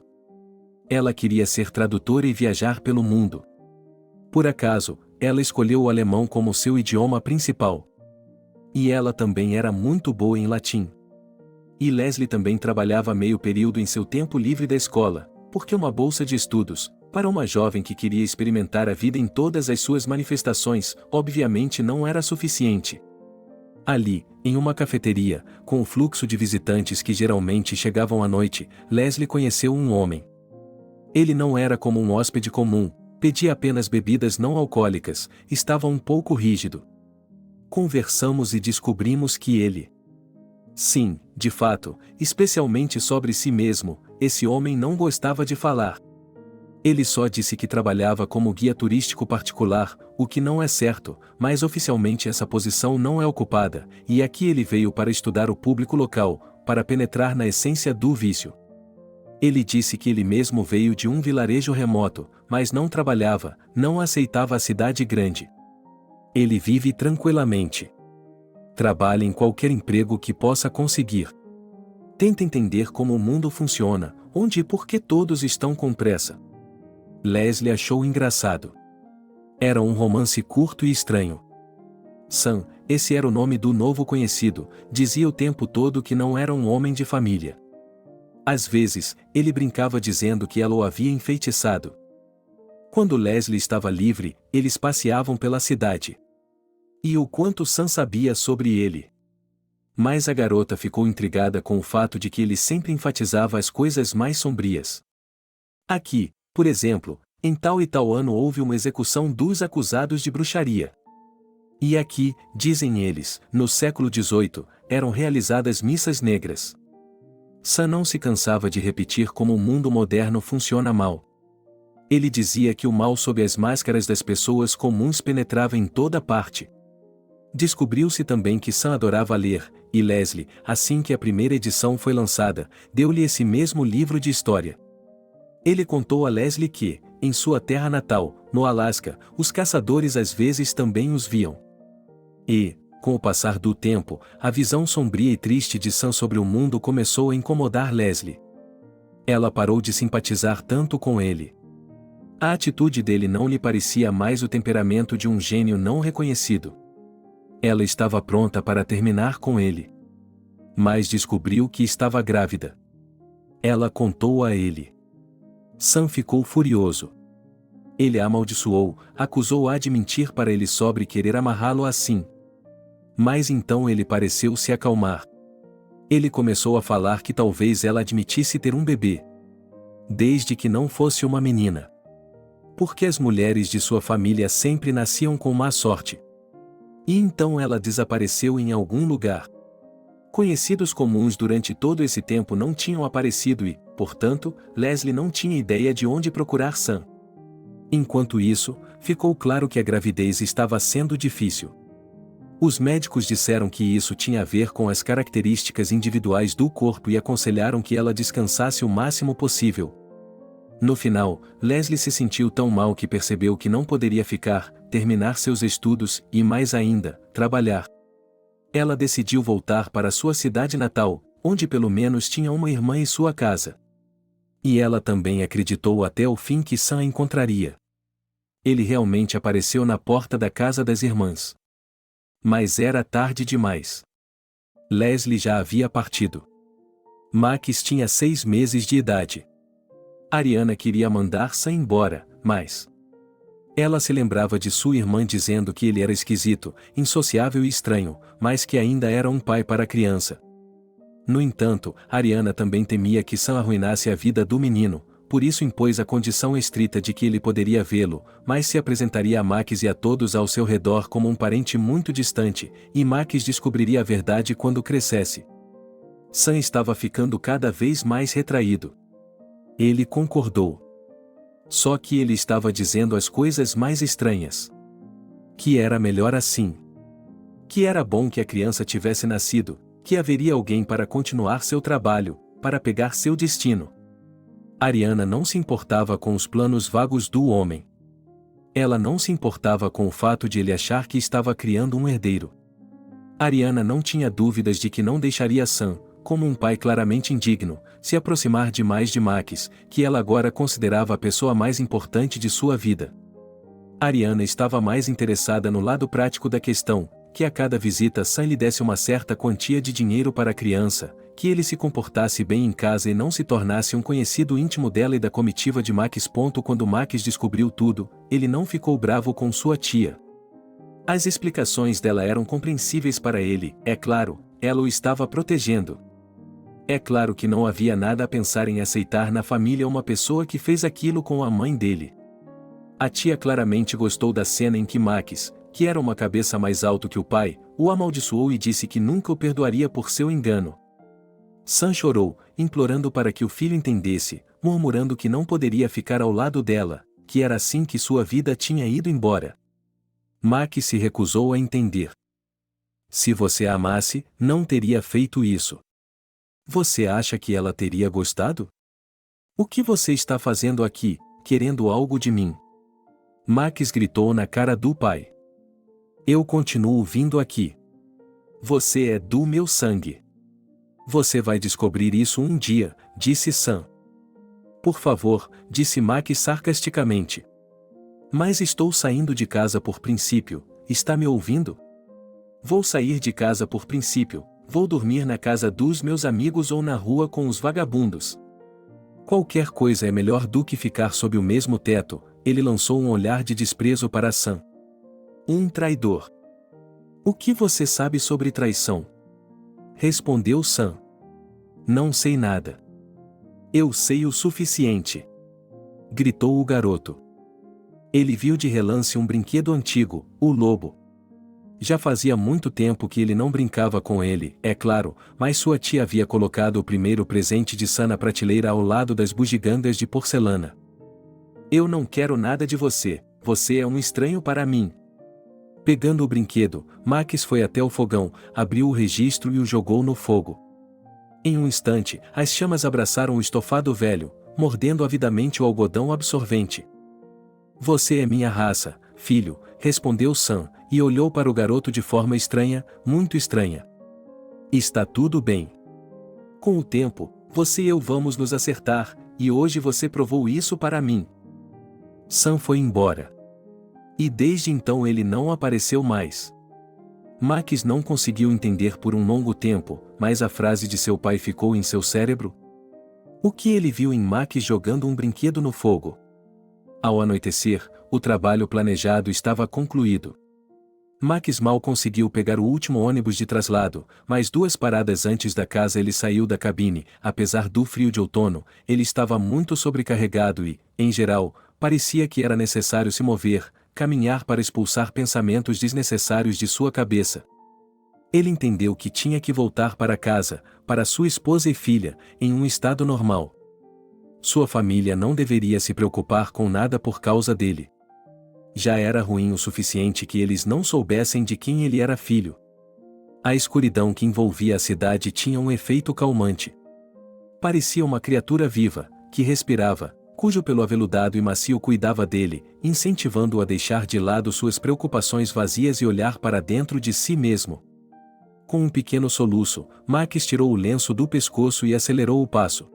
Ela queria ser tradutora e viajar pelo mundo. Por acaso, ela escolheu o alemão como seu idioma principal. E ela também era muito boa em latim. E Leslie também trabalhava meio período em seu tempo livre da escola, porque uma bolsa de estudos, para uma jovem que queria experimentar a vida em todas as suas manifestações, obviamente não era suficiente. Ali, em uma cafeteria, com o fluxo de visitantes que geralmente chegavam à noite, Leslie conheceu um homem. Ele não era como um hóspede comum, pedia apenas bebidas não alcoólicas, estava um pouco rígido. Conversamos e descobrimos que ele... Sim, de fato, especialmente sobre si mesmo, esse homem não gostava de falar. Ele só disse que trabalhava como guia turístico particular, o que não é certo, mas oficialmente essa posição não é ocupada, e aqui ele veio para estudar o público local, para penetrar na essência do vício. Ele disse que ele mesmo veio de um vilarejo remoto, mas não trabalhava, não aceitava a cidade grande. Ele vive tranquilamente. Trabalhe em qualquer emprego que possa conseguir. Tente entender como o mundo funciona, onde e por que todos estão com pressa. Leslie achou engraçado. Era um romance curto e estranho. Sam, esse era o nome do novo conhecido, dizia o tempo todo que não era um homem de família. Às vezes, ele brincava dizendo que ela o havia enfeitiçado. Quando Leslie estava livre, eles passeavam pela cidade. E o quanto Sam sabia sobre ele. Mas a garota ficou intrigada com o fato de que ele sempre enfatizava as coisas mais sombrias. Aqui, por exemplo, em tal e tal ano houve uma execução dos acusados de bruxaria. E aqui, dizem eles, no século XVIII, eram realizadas missas negras. Sam não se cansava de repetir como o mundo moderno funciona mal. Ele dizia que o mal sob as máscaras das pessoas comuns penetrava em toda parte. Descobriu-se também que Sam adorava ler, e Leslie, assim que a primeira edição foi lançada, deu-lhe esse mesmo livro de história. Ele contou a Leslie que, em sua terra natal, no Alasca, os caçadores às vezes também os viam. E, com o passar do tempo, a visão sombria e triste de Sam sobre o mundo começou a incomodar Leslie. Ela parou de simpatizar tanto com ele. A atitude dele não lhe parecia mais o temperamento de um gênio não reconhecido. Ela estava pronta para terminar com ele. Mas descobriu que estava grávida. Ela contou a ele. Sam ficou furioso. Ele a amaldiçoou, acusou-a de mentir para ele sobre querer amarrá-lo assim. Mas então ele pareceu se acalmar. Ele começou a falar que talvez ela admitisse ter um bebê. Desde que não fosse uma menina. Porque as mulheres de sua família sempre nasciam com má sorte. E então ela desapareceu em algum lugar. Conhecidos comuns durante todo esse tempo não tinham aparecido e, portanto, Leslie não tinha ideia de onde procurar Sam. Enquanto isso, ficou claro que a gravidez estava sendo difícil. Os médicos disseram que isso tinha a ver com as características individuais do corpo e aconselharam que ela descansasse o máximo possível. No final, Leslie se sentiu tão mal que percebeu que não poderia terminar seus estudos e, mais ainda, trabalhar. Ela decidiu voltar para sua cidade natal, onde pelo menos tinha uma irmã e sua casa. E ela também acreditou até o fim que Sam a encontraria. Ele realmente apareceu na porta da casa das irmãs. Mas era tarde demais. Leslie já havia partido. Max tinha 6 meses de idade. Ariana queria mandar Sam embora, mas... Ela se lembrava de sua irmã dizendo que ele era esquisito, insociável e estranho, mas que ainda era um pai para a criança. No entanto, Ariana também temia que Sam arruinasse a vida do menino, por isso impôs a condição estrita de que ele poderia vê-lo, mas se apresentaria a Max e a todos ao seu redor como um parente muito distante, e Max descobriria a verdade quando crescesse. Sam estava ficando cada vez mais retraído. Ele concordou. Só que ele estava dizendo as coisas mais estranhas. Que era melhor assim. Que era bom que a criança tivesse nascido, que haveria alguém para continuar seu trabalho, para pegar seu destino. Ariana não se importava com os planos vagos do homem. Ela não se importava com o fato de ele achar que estava criando um herdeiro. Ariana não tinha dúvidas de que não deixaria Sam, como um pai claramente indigno, se aproximar demais de Max, que ela agora considerava a pessoa mais importante de sua vida. Ariana estava mais interessada no lado prático da questão, que a cada visita Sam lhe desse uma certa quantia de dinheiro para a criança, que ele se comportasse bem em casa e não se tornasse um conhecido íntimo dela e da comitiva de Max. Quando Max descobriu tudo, ele não ficou bravo com sua tia. As explicações dela eram compreensíveis para ele, é claro, ela o estava protegendo. É claro que não havia nada a pensar em aceitar na família uma pessoa que fez aquilo com a mãe dele. A tia claramente gostou da cena em que Max, que era uma cabeça mais alto que o pai, o amaldiçoou e disse que nunca o perdoaria por seu engano. Sam chorou, implorando para que o filho entendesse, murmurando que não poderia ficar ao lado dela, que era assim que sua vida tinha ido embora. Max se recusou a entender. Se você a amasse, não teria feito isso. Você acha que ela teria gostado? O que você está fazendo aqui, querendo algo de mim? Max gritou na cara do pai. Eu continuo vindo aqui. Você é do meu sangue. Você vai descobrir isso um dia, disse Sam. Por favor, disse Max sarcasticamente. Mas estou saindo de casa por princípio, está me ouvindo? Vou sair de casa por princípio, vou dormir na casa dos meus amigos ou na rua com os vagabundos. Qualquer coisa é melhor do que ficar sob o mesmo teto, ele lançou um olhar de desprezo para Sam. Um traidor. O que você sabe sobre traição? Respondeu Sam. Não sei nada. Eu sei o suficiente. Gritou o garoto. Ele viu de relance um brinquedo antigo, o lobo. Já fazia muito tempo que ele não brincava com ele, é claro, mas sua tia havia colocado o primeiro presente de Sam na prateleira ao lado das bugigangas de porcelana. Eu não quero nada de você, você é um estranho para mim. Pegando o brinquedo, Max foi até o fogão, abriu o registro e o jogou no fogo. Em um instante, as chamas abraçaram o estofado velho, mordendo avidamente o algodão absorvente. Você é minha raça, filho, respondeu Sam, e olhou para o garoto de forma estranha, muito estranha. Está tudo bem. Com o tempo, você e eu vamos nos acertar, e hoje você provou isso para mim. Sam foi embora. E desde então ele não apareceu mais. Max não conseguiu entender por um longo tempo, mas a frase de seu pai ficou em seu cérebro. O que ele viu em Max jogando um brinquedo no fogo? Ao anoitecer, o trabalho planejado estava concluído. Max mal conseguiu pegar o último ônibus de traslado, mas 2 paradas antes da casa ele saiu da cabine. Apesar do frio de outono, ele estava muito sobrecarregado e, em geral, parecia que era necessário se mover, caminhar para expulsar pensamentos desnecessários de sua cabeça. Ele entendeu que tinha que voltar para casa, para sua esposa e filha, em um estado normal. Sua família não deveria se preocupar com nada por causa dele. Já era ruim o suficiente que eles não soubessem de quem ele era filho. A escuridão que envolvia a cidade tinha um efeito calmante. Parecia uma criatura viva, que respirava, cujo pelo aveludado e macio cuidava dele, incentivando-o a deixar de lado suas preocupações vazias e olhar para dentro de si mesmo. Com um pequeno soluço, Max tirou o lenço do pescoço e acelerou o passo.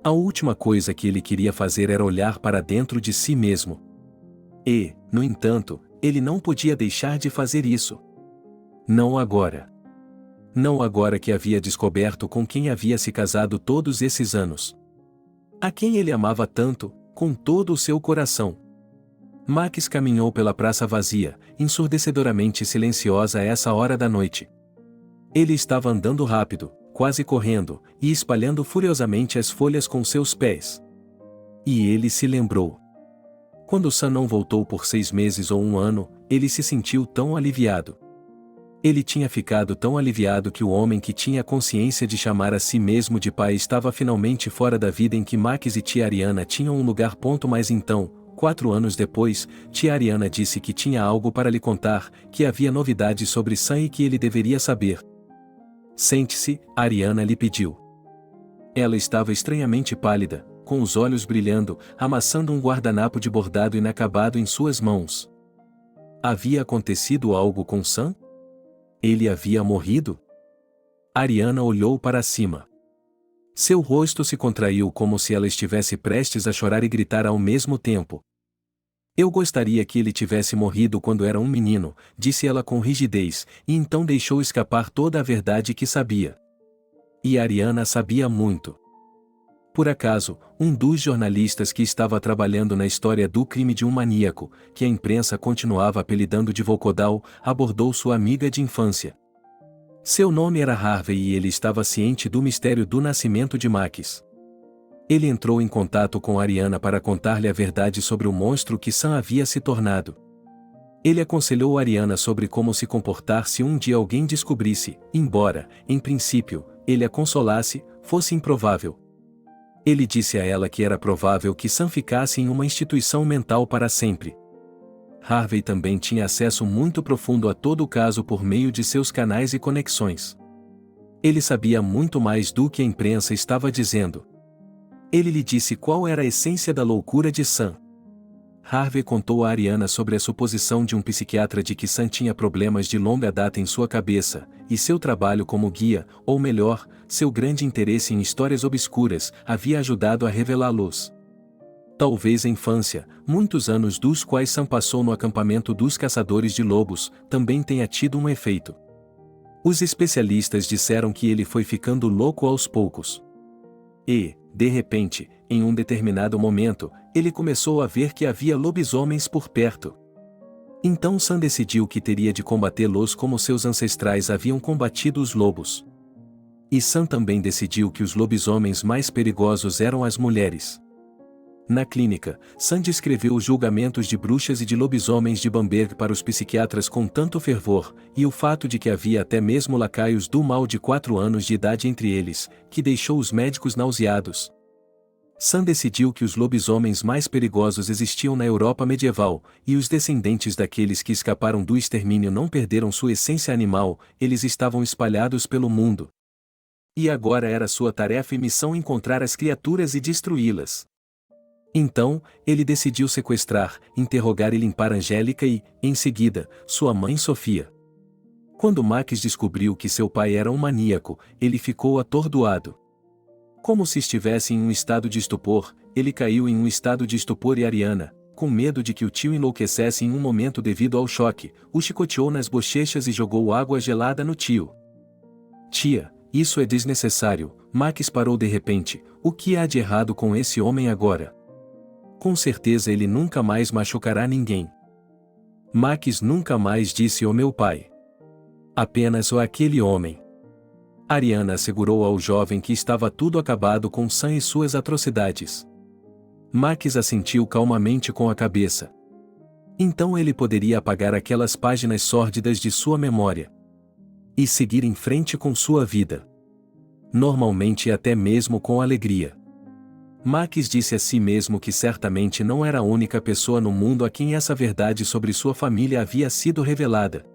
A última coisa que ele queria fazer era olhar para dentro de si mesmo. E, no entanto, ele não podia deixar de fazer isso. Não agora. Não agora que havia descoberto com quem havia se casado todos esses anos. A quem ele amava tanto, com todo o seu coração. Max caminhou pela praça vazia, ensurdecedoramente silenciosa a essa hora da noite. Ele estava andando rápido, quase correndo, e espalhando furiosamente as folhas com seus pés. E ele se lembrou. Quando Sam não voltou por 6 meses ou 1 ano, ele se sentiu tão aliviado. Ele tinha ficado tão aliviado que o homem que tinha a consciência de chamar a si mesmo de pai estava finalmente fora da vida em que Max e tia Ariana tinham um lugar. Mas então, 4 anos depois, tia Ariana disse que tinha algo para lhe contar, que havia novidades sobre Sam e que ele deveria saber. Sente-se, Ariana lhe pediu. Ela estava estranhamente pálida, com os olhos brilhando, amassando um guardanapo de bordado inacabado em suas mãos. Havia acontecido algo com Sam? Ele havia morrido? Ariana olhou para cima. Seu rosto se contraiu como se ela estivesse prestes a chorar e gritar ao mesmo tempo. Eu gostaria que ele tivesse morrido quando era um menino, disse ela com rigidez, e então deixou escapar toda a verdade que sabia. E Ariana sabia muito. Por acaso, um dos jornalistas que estava trabalhando na história do crime de um maníaco, que a imprensa continuava apelidando de Volkodal, abordou sua amiga de infância. Seu nome era Harvey e ele estava ciente do mistério do nascimento de Max. Ele entrou em contato com Ariana para contar-lhe a verdade sobre o monstro que Sam havia se tornado. Ele aconselhou Ariana sobre como se comportar se um dia alguém descobrisse, embora, em princípio, ele a consolasse, fosse improvável. Ele disse a ela que era provável que Sam ficasse em uma instituição mental para sempre. Harvey também tinha acesso muito profundo a todo o caso por meio de seus canais e conexões. Ele sabia muito mais do que a imprensa estava dizendo. Ele lhe disse qual era a essência da loucura de Sam. Harvey contou a Ariana sobre a suposição de um psiquiatra de que Sam tinha problemas de longa data em sua cabeça, e seu trabalho como guia, ou melhor, seu grande interesse em histórias obscuras, havia ajudado a revelá-los. Talvez a infância, muitos anos dos quais Sam passou no acampamento dos caçadores de lobos, também tenha tido um efeito. Os especialistas disseram que ele foi ficando louco aos poucos. E, de repente, em um determinado momento, ele começou a ver que havia lobisomens por perto. Então Sam decidiu que teria de combatê-los como seus ancestrais haviam combatido os lobos. E Sam também decidiu que os lobisomens mais perigosos eram as mulheres. Na clínica, Sam descreveu os julgamentos de bruxas e de lobisomens de Bamberg para os psiquiatras com tanto fervor, e o fato de que havia até mesmo lacaios do mal de 4 anos de idade entre eles, que deixou os médicos nauseados. Sam decidiu que os lobisomens mais perigosos existiam na Europa medieval, e os descendentes daqueles que escaparam do extermínio não perderam sua essência animal, eles estavam espalhados pelo mundo. E agora era sua tarefa e missão encontrar as criaturas e destruí-las. Então, ele decidiu sequestrar, interrogar e limpar Angélica e, em seguida, sua mãe Sofia. Quando Max descobriu que seu pai era um maníaco, ele ficou atordoado. Como se estivesse em um estado de estupor, ele caiu em um estado de estupor e Ariana, com medo de que o tio enlouquecesse em um momento devido ao choque, o chicoteou nas bochechas e jogou água gelada no tio. Tia, isso é desnecessário, Max parou de repente, o que há de errado com esse homem agora? Com certeza ele nunca mais machucará ninguém. Max nunca mais disse o meu pai. Apenas o aquele homem. Ariana assegurou ao jovem que estava tudo acabado com Sam e suas atrocidades. Max assentiu calmamente com a cabeça. Então ele poderia apagar aquelas páginas sórdidas de sua memória. E seguir em frente com sua vida. Normalmente e até mesmo com alegria. Max disse a si mesmo que certamente não era a única pessoa no mundo a quem essa verdade sobre sua família havia sido revelada.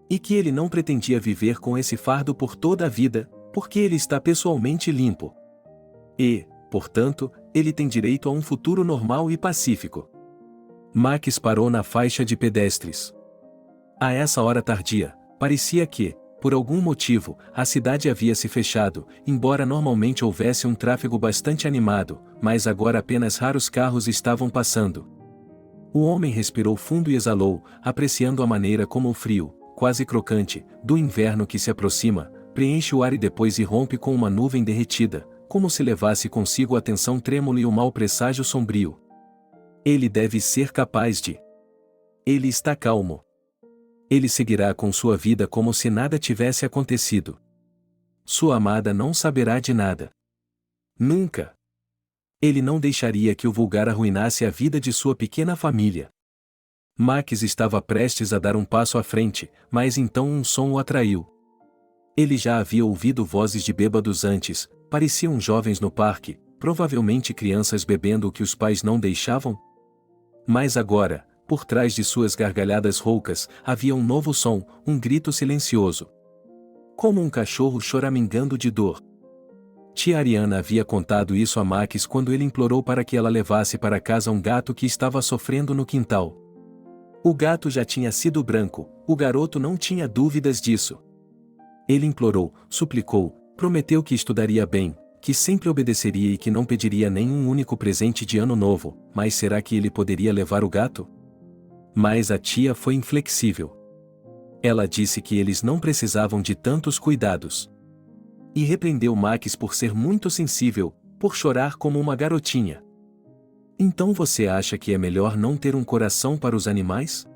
E que ele não pretendia viver com esse fardo por toda a vida, porque ele está pessoalmente limpo. E, portanto, ele tem direito a um futuro normal e pacífico. Max parou na faixa de pedestres. A essa hora tardia, parecia que, por algum motivo, a cidade havia se fechado, embora normalmente houvesse um tráfego bastante animado, mas agora apenas raros carros estavam passando. O homem respirou fundo e exalou, apreciando a maneira como o frio, quase crocante, do inverno que se aproxima, preenche o ar e depois irrompe com uma nuvem derretida, como se levasse consigo a tensão trêmula e o mau presságio sombrio. Ele deve ser capaz de. Ele está calmo. Ele seguirá com sua vida como se nada tivesse acontecido. Sua amada não saberá de nada. Nunca. Ele não deixaria que o vulgar arruinasse a vida de sua pequena família. Max estava prestes a dar um passo à frente, mas então um som o atraiu. Ele já havia ouvido vozes de bêbados antes, pareciam jovens no parque, provavelmente crianças bebendo o que os pais não deixavam. Mas agora, por trás de suas gargalhadas roucas, havia um novo som, um grito silencioso. Como um cachorro choramingando de dor. Tia Ariana havia contado isso a Max quando ele implorou para que ela levasse para casa um gato que estava sofrendo no quintal. O gato já tinha sido branco, o garoto não tinha dúvidas disso. Ele implorou, suplicou, prometeu que estudaria bem, que sempre obedeceria e que não pediria nenhum único presente de ano novo, mas será que ele poderia levar o gato? Mas a tia foi inflexível. Ela disse que eles não precisavam de tantos cuidados. E repreendeu Max por ser muito sensível, por chorar como uma garotinha. Então você acha que é melhor não ter um coração para os animais?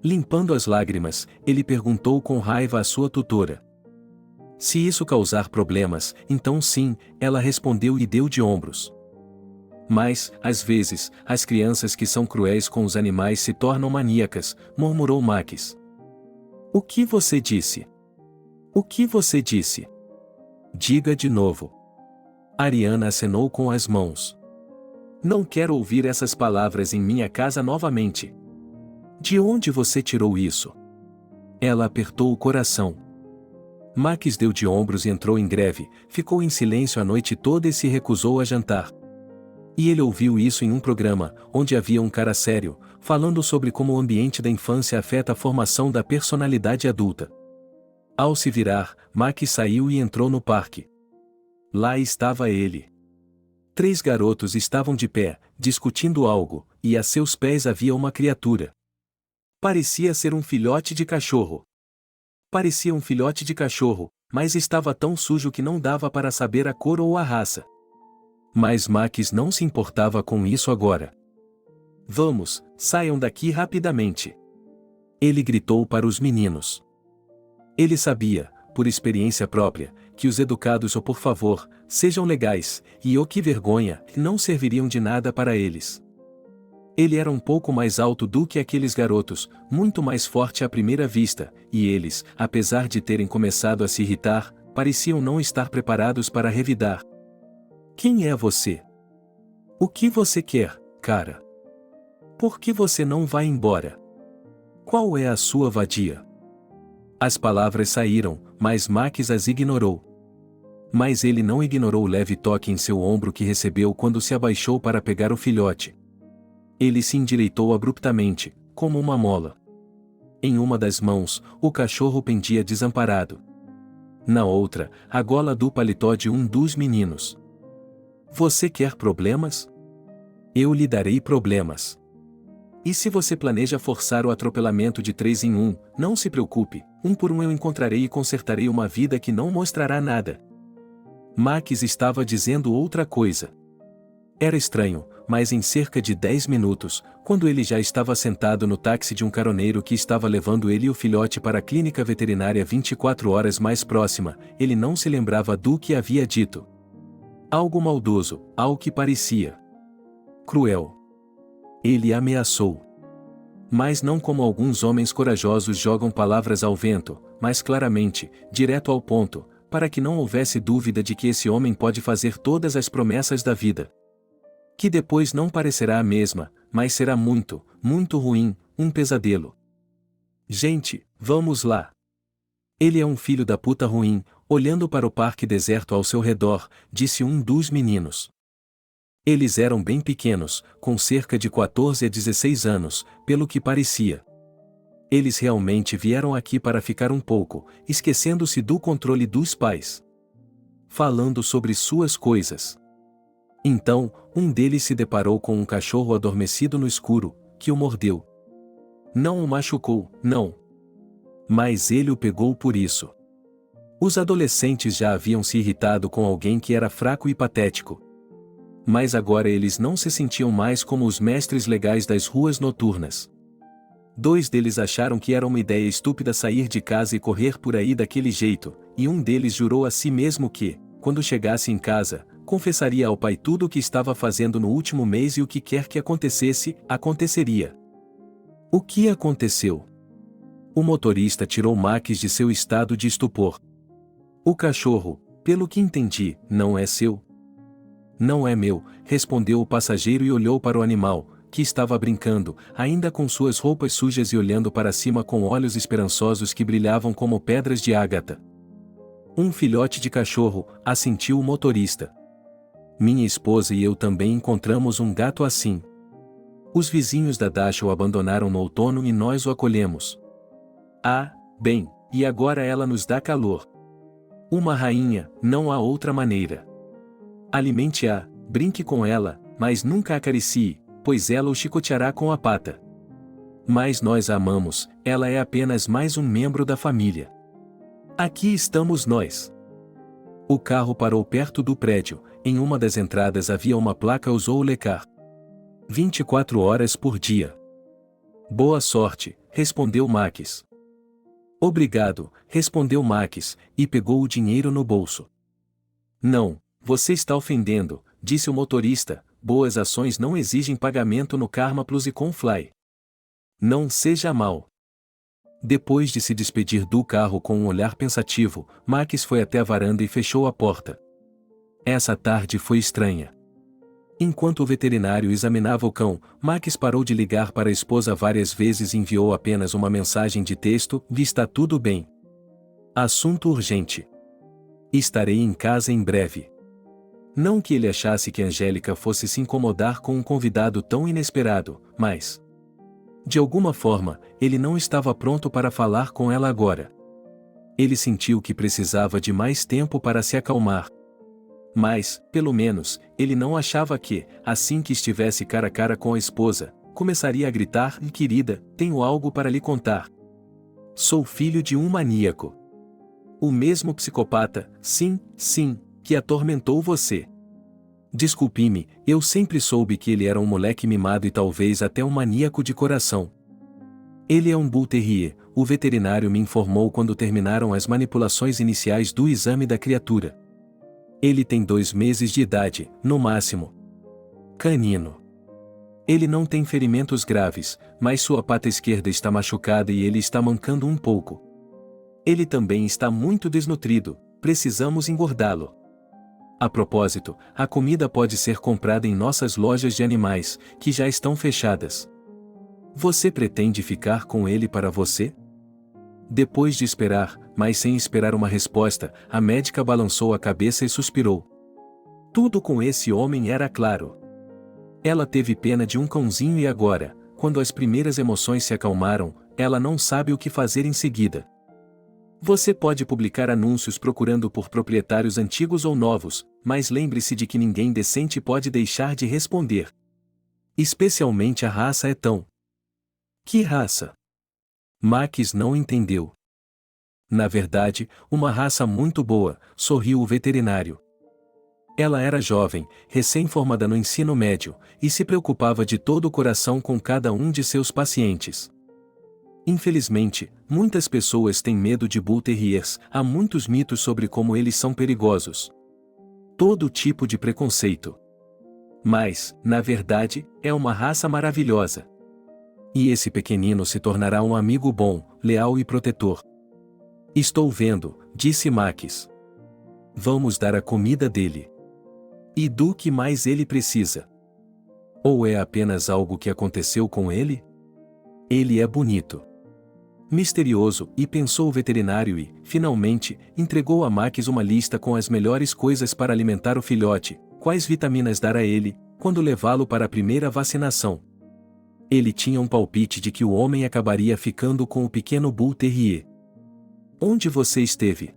Limpando as lágrimas, ele perguntou com raiva à sua tutora. Se isso causar problemas, então sim, ela respondeu e deu de ombros. Mas, às vezes, as crianças que são cruéis com os animais se tornam maníacas, murmurou Max. O que você disse? O que você disse? Diga de novo. Ariana acenou com as mãos. Não quero ouvir essas palavras em minha casa novamente. De onde você tirou isso? Ela apertou o coração. Max deu de ombros e entrou em greve, ficou em silêncio a noite toda e se recusou a jantar. E ele ouviu isso em um programa, onde havia um cara sério, falando sobre como o ambiente da infância afeta a formação da personalidade adulta. Ao se virar, Max saiu e entrou no parque. Lá estava ele. 3 garotos estavam de pé, discutindo algo, e a seus pés havia uma criatura. Parecia ser um filhote de cachorro. Parecia um filhote de cachorro, mas estava tão sujo que não dava para saber a cor ou a raça. Mas Max não se importava com isso agora. Vamos, saiam daqui rapidamente. Ele gritou para os meninos. Ele sabia, por experiência própria, que os educados ou por favor, sejam legais, e oh que vergonha, não serviriam de nada para eles. Ele era um pouco mais alto do que aqueles garotos, muito mais forte à primeira vista, e eles, apesar de terem começado a se irritar, pareciam não estar preparados para revidar. Quem é você? O que você quer, cara? Por que você não vai embora? Qual é a sua vadia? As palavras saíram, mas Max as ignorou. Mas ele não ignorou o leve toque em seu ombro que recebeu quando se abaixou para pegar o filhote. Ele se endireitou abruptamente, como uma mola. Em uma das mãos, o cachorro pendia desamparado. Na outra, a gola do paletó de um dos meninos. Você quer problemas? Eu lhe darei problemas. E se você planeja forçar o atropelamento de 3 em 1, não se preocupe, 1 por 1 eu encontrarei e consertarei uma vida que não mostrará nada. Max estava dizendo outra coisa. Era estranho, mas em cerca de 10 minutos, quando ele já estava sentado no táxi de um caroneiro que estava levando ele e o filhote para a clínica veterinária 24 horas mais próxima, ele não se lembrava do que havia dito. Algo maldoso, ao que parecia cruel. Ele ameaçou. Mas não como alguns homens corajosos jogam palavras ao vento, mas claramente, direto ao ponto, para que não houvesse dúvida de que esse homem pode fazer todas as promessas da vida. Que depois não parecerá a mesma, mas será muito, muito ruim, um pesadelo. Gente, vamos lá. Ele é um filho da puta ruim, olhando para o parque deserto ao seu redor, disse um dos meninos. Eles eram bem pequenos, com cerca de 14 a 16 anos, pelo que parecia. Eles realmente vieram aqui para ficar um pouco, esquecendo-se do controle dos pais. Falando sobre suas coisas. Então, um deles se deparou com um cachorro adormecido no escuro, que o mordeu. Não o machucou, não. Mas ele o pegou por isso. Os adolescentes já haviam se irritado com alguém que era fraco e patético. Mas agora eles não se sentiam mais como os mestres legais das ruas noturnas. 2 deles acharam que era uma ideia estúpida sair de casa e correr por aí daquele jeito, e um deles jurou a si mesmo que, quando chegasse em casa, confessaria ao pai tudo o que estava fazendo no último mês e o que quer que acontecesse, aconteceria. O que aconteceu? O motorista tirou Max de seu estado de estupor. O cachorro, pelo que entendi, não é seu? Não é meu, respondeu o passageiro e olhou para o animal, que estava brincando, ainda com suas roupas sujas e olhando para cima com olhos esperançosos que brilhavam como pedras de ágata. Um filhote de cachorro, assentiu o motorista. Minha esposa e eu também encontramos um gato assim. Os vizinhos da Dasha o abandonaram no outono e nós o acolhemos. Ah, bem, e agora ela nos dá calor. Uma rainha, não há outra maneira. Alimente-a, brinque com ela, mas nunca acaricie, pois ela o chicoteará com a pata. Mas nós a amamos, ela é apenas mais um membro da família. Aqui estamos nós. O carro parou perto do prédio, em uma das entradas havia uma placa Usou Lecar. 24 horas por dia. Boa sorte, respondeu Max. Obrigado, respondeu Max, e pegou o dinheiro no bolso. Não, você está ofendendo, disse o motorista, boas ações não exigem pagamento no Karma Plus e Confly. Não seja mal. Depois de se despedir do carro com um olhar pensativo, Max foi até a varanda e fechou a porta. Essa tarde foi estranha. Enquanto o veterinário examinava o cão, Max parou de ligar para a esposa várias vezes e enviou apenas uma mensagem de texto: está tudo bem. Assunto urgente. Estarei em casa em breve. Não que ele achasse que Angélica fosse se incomodar com um convidado tão inesperado, mas... de alguma forma, ele não estava pronto para falar com ela agora. Ele sentiu que precisava de mais tempo para se acalmar. Mas, pelo menos, ele não achava que, assim que estivesse cara a cara com a esposa, começaria a gritar: querida, tenho algo para lhe contar. Sou filho de um maníaco. O mesmo psicopata, sim, que atormentou você. Desculpe-me, eu sempre soube que ele era um moleque mimado e talvez até um maníaco de coração. Ele é um Bull Terrier, o veterinário me informou quando terminaram as manipulações iniciais do exame da criatura. Ele tem 2 meses de idade, no máximo. Canino. Ele não tem ferimentos graves, mas sua pata esquerda está machucada e ele está mancando um pouco. Ele também está muito desnutrido, precisamos engordá-lo. A propósito, a comida pode ser comprada em nossas lojas de animais, que já estão fechadas. Você pretende ficar com ele para você? Depois de esperar, mas sem esperar uma resposta, a médica balançou a cabeça e suspirou. Tudo com esse homem era claro. Ela teve pena de um cãozinho e agora, quando as primeiras emoções se acalmaram, ela não sabe o que fazer em seguida. Você pode publicar anúncios procurando por proprietários antigos ou novos, mas lembre-se de que ninguém decente pode deixar de responder. Especialmente a raça é tão. Que raça? Max não entendeu. Na verdade, uma raça muito boa, sorriu o veterinário. Ela era jovem, recém-formada no ensino médio, e se preocupava de todo o coração com cada um de seus pacientes. Infelizmente, muitas pessoas têm medo de Bull Terriers, há muitos mitos sobre como eles são perigosos. Todo tipo de preconceito. Mas, na verdade, é uma raça maravilhosa. E esse pequenino se tornará um amigo bom, leal e protetor. Estou vendo, disse Max. Vamos dar a comida dele. E do que mais ele precisa? Ou é apenas algo que aconteceu com ele? Ele é bonito. Misterioso, e pensou o veterinário e, finalmente, entregou a Max uma lista com as melhores coisas para alimentar o filhote, quais vitaminas dar a ele, quando levá-lo para a primeira vacinação. Ele tinha um palpite de que o homem acabaria ficando com o pequeno Bull Terrier. Onde você esteve?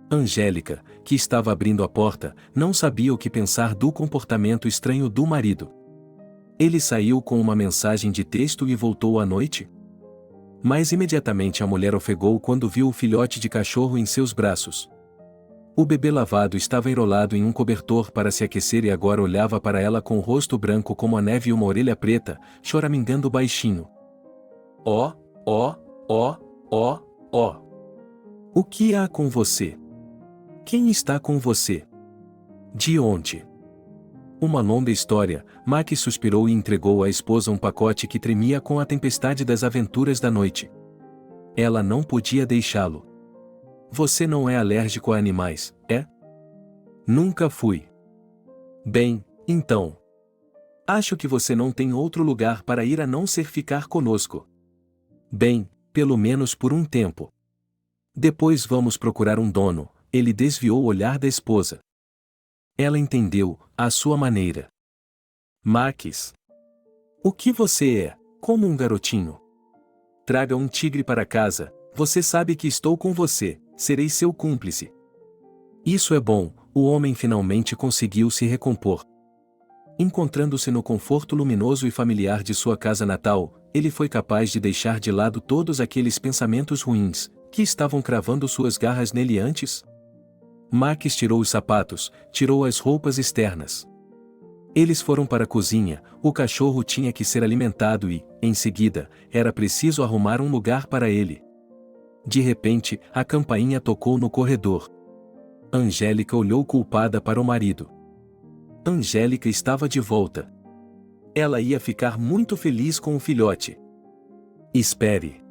Angélica, que estava abrindo a porta, não sabia o que pensar do comportamento estranho do marido. Ele saiu com uma mensagem de texto e voltou à noite? Mas imediatamente a mulher ofegou quando viu o filhote de cachorro em seus braços. O bebê lavado estava enrolado em um cobertor para se aquecer e agora olhava para ela com o rosto branco como a neve e uma orelha preta, choramingando baixinho. Oh. O que há com você? Quem está com você? De onde? Uma longa história, Max suspirou e entregou à esposa um pacote que tremia com a tempestade das aventuras da noite. Ela não podia deixá-lo. Você não é alérgico a animais, é? Nunca fui. Bem, então. Acho que você não tem outro lugar para ir a não ser ficar conosco. Bem, pelo menos por um tempo. Depois vamos procurar um dono. Ele desviou o olhar da esposa. Ela entendeu, à sua maneira. Max. O que você é, como um garotinho? Traga um tigre para casa, você sabe que estou com você, serei seu cúmplice. Isso é bom, o homem finalmente conseguiu se recompor. Encontrando-se no conforto luminoso e familiar de sua casa natal, ele foi capaz de deixar de lado todos aqueles pensamentos ruins, que estavam cravando suas garras nele antes. Max tirou os sapatos, tirou as roupas externas. Eles foram para a cozinha, o cachorro tinha que ser alimentado e, em seguida, era preciso arrumar um lugar para ele. De repente, a campainha tocou no corredor. Angélica olhou culpada para o marido. Angélica estava de volta. Ela ia ficar muito feliz com o filhote. Espere.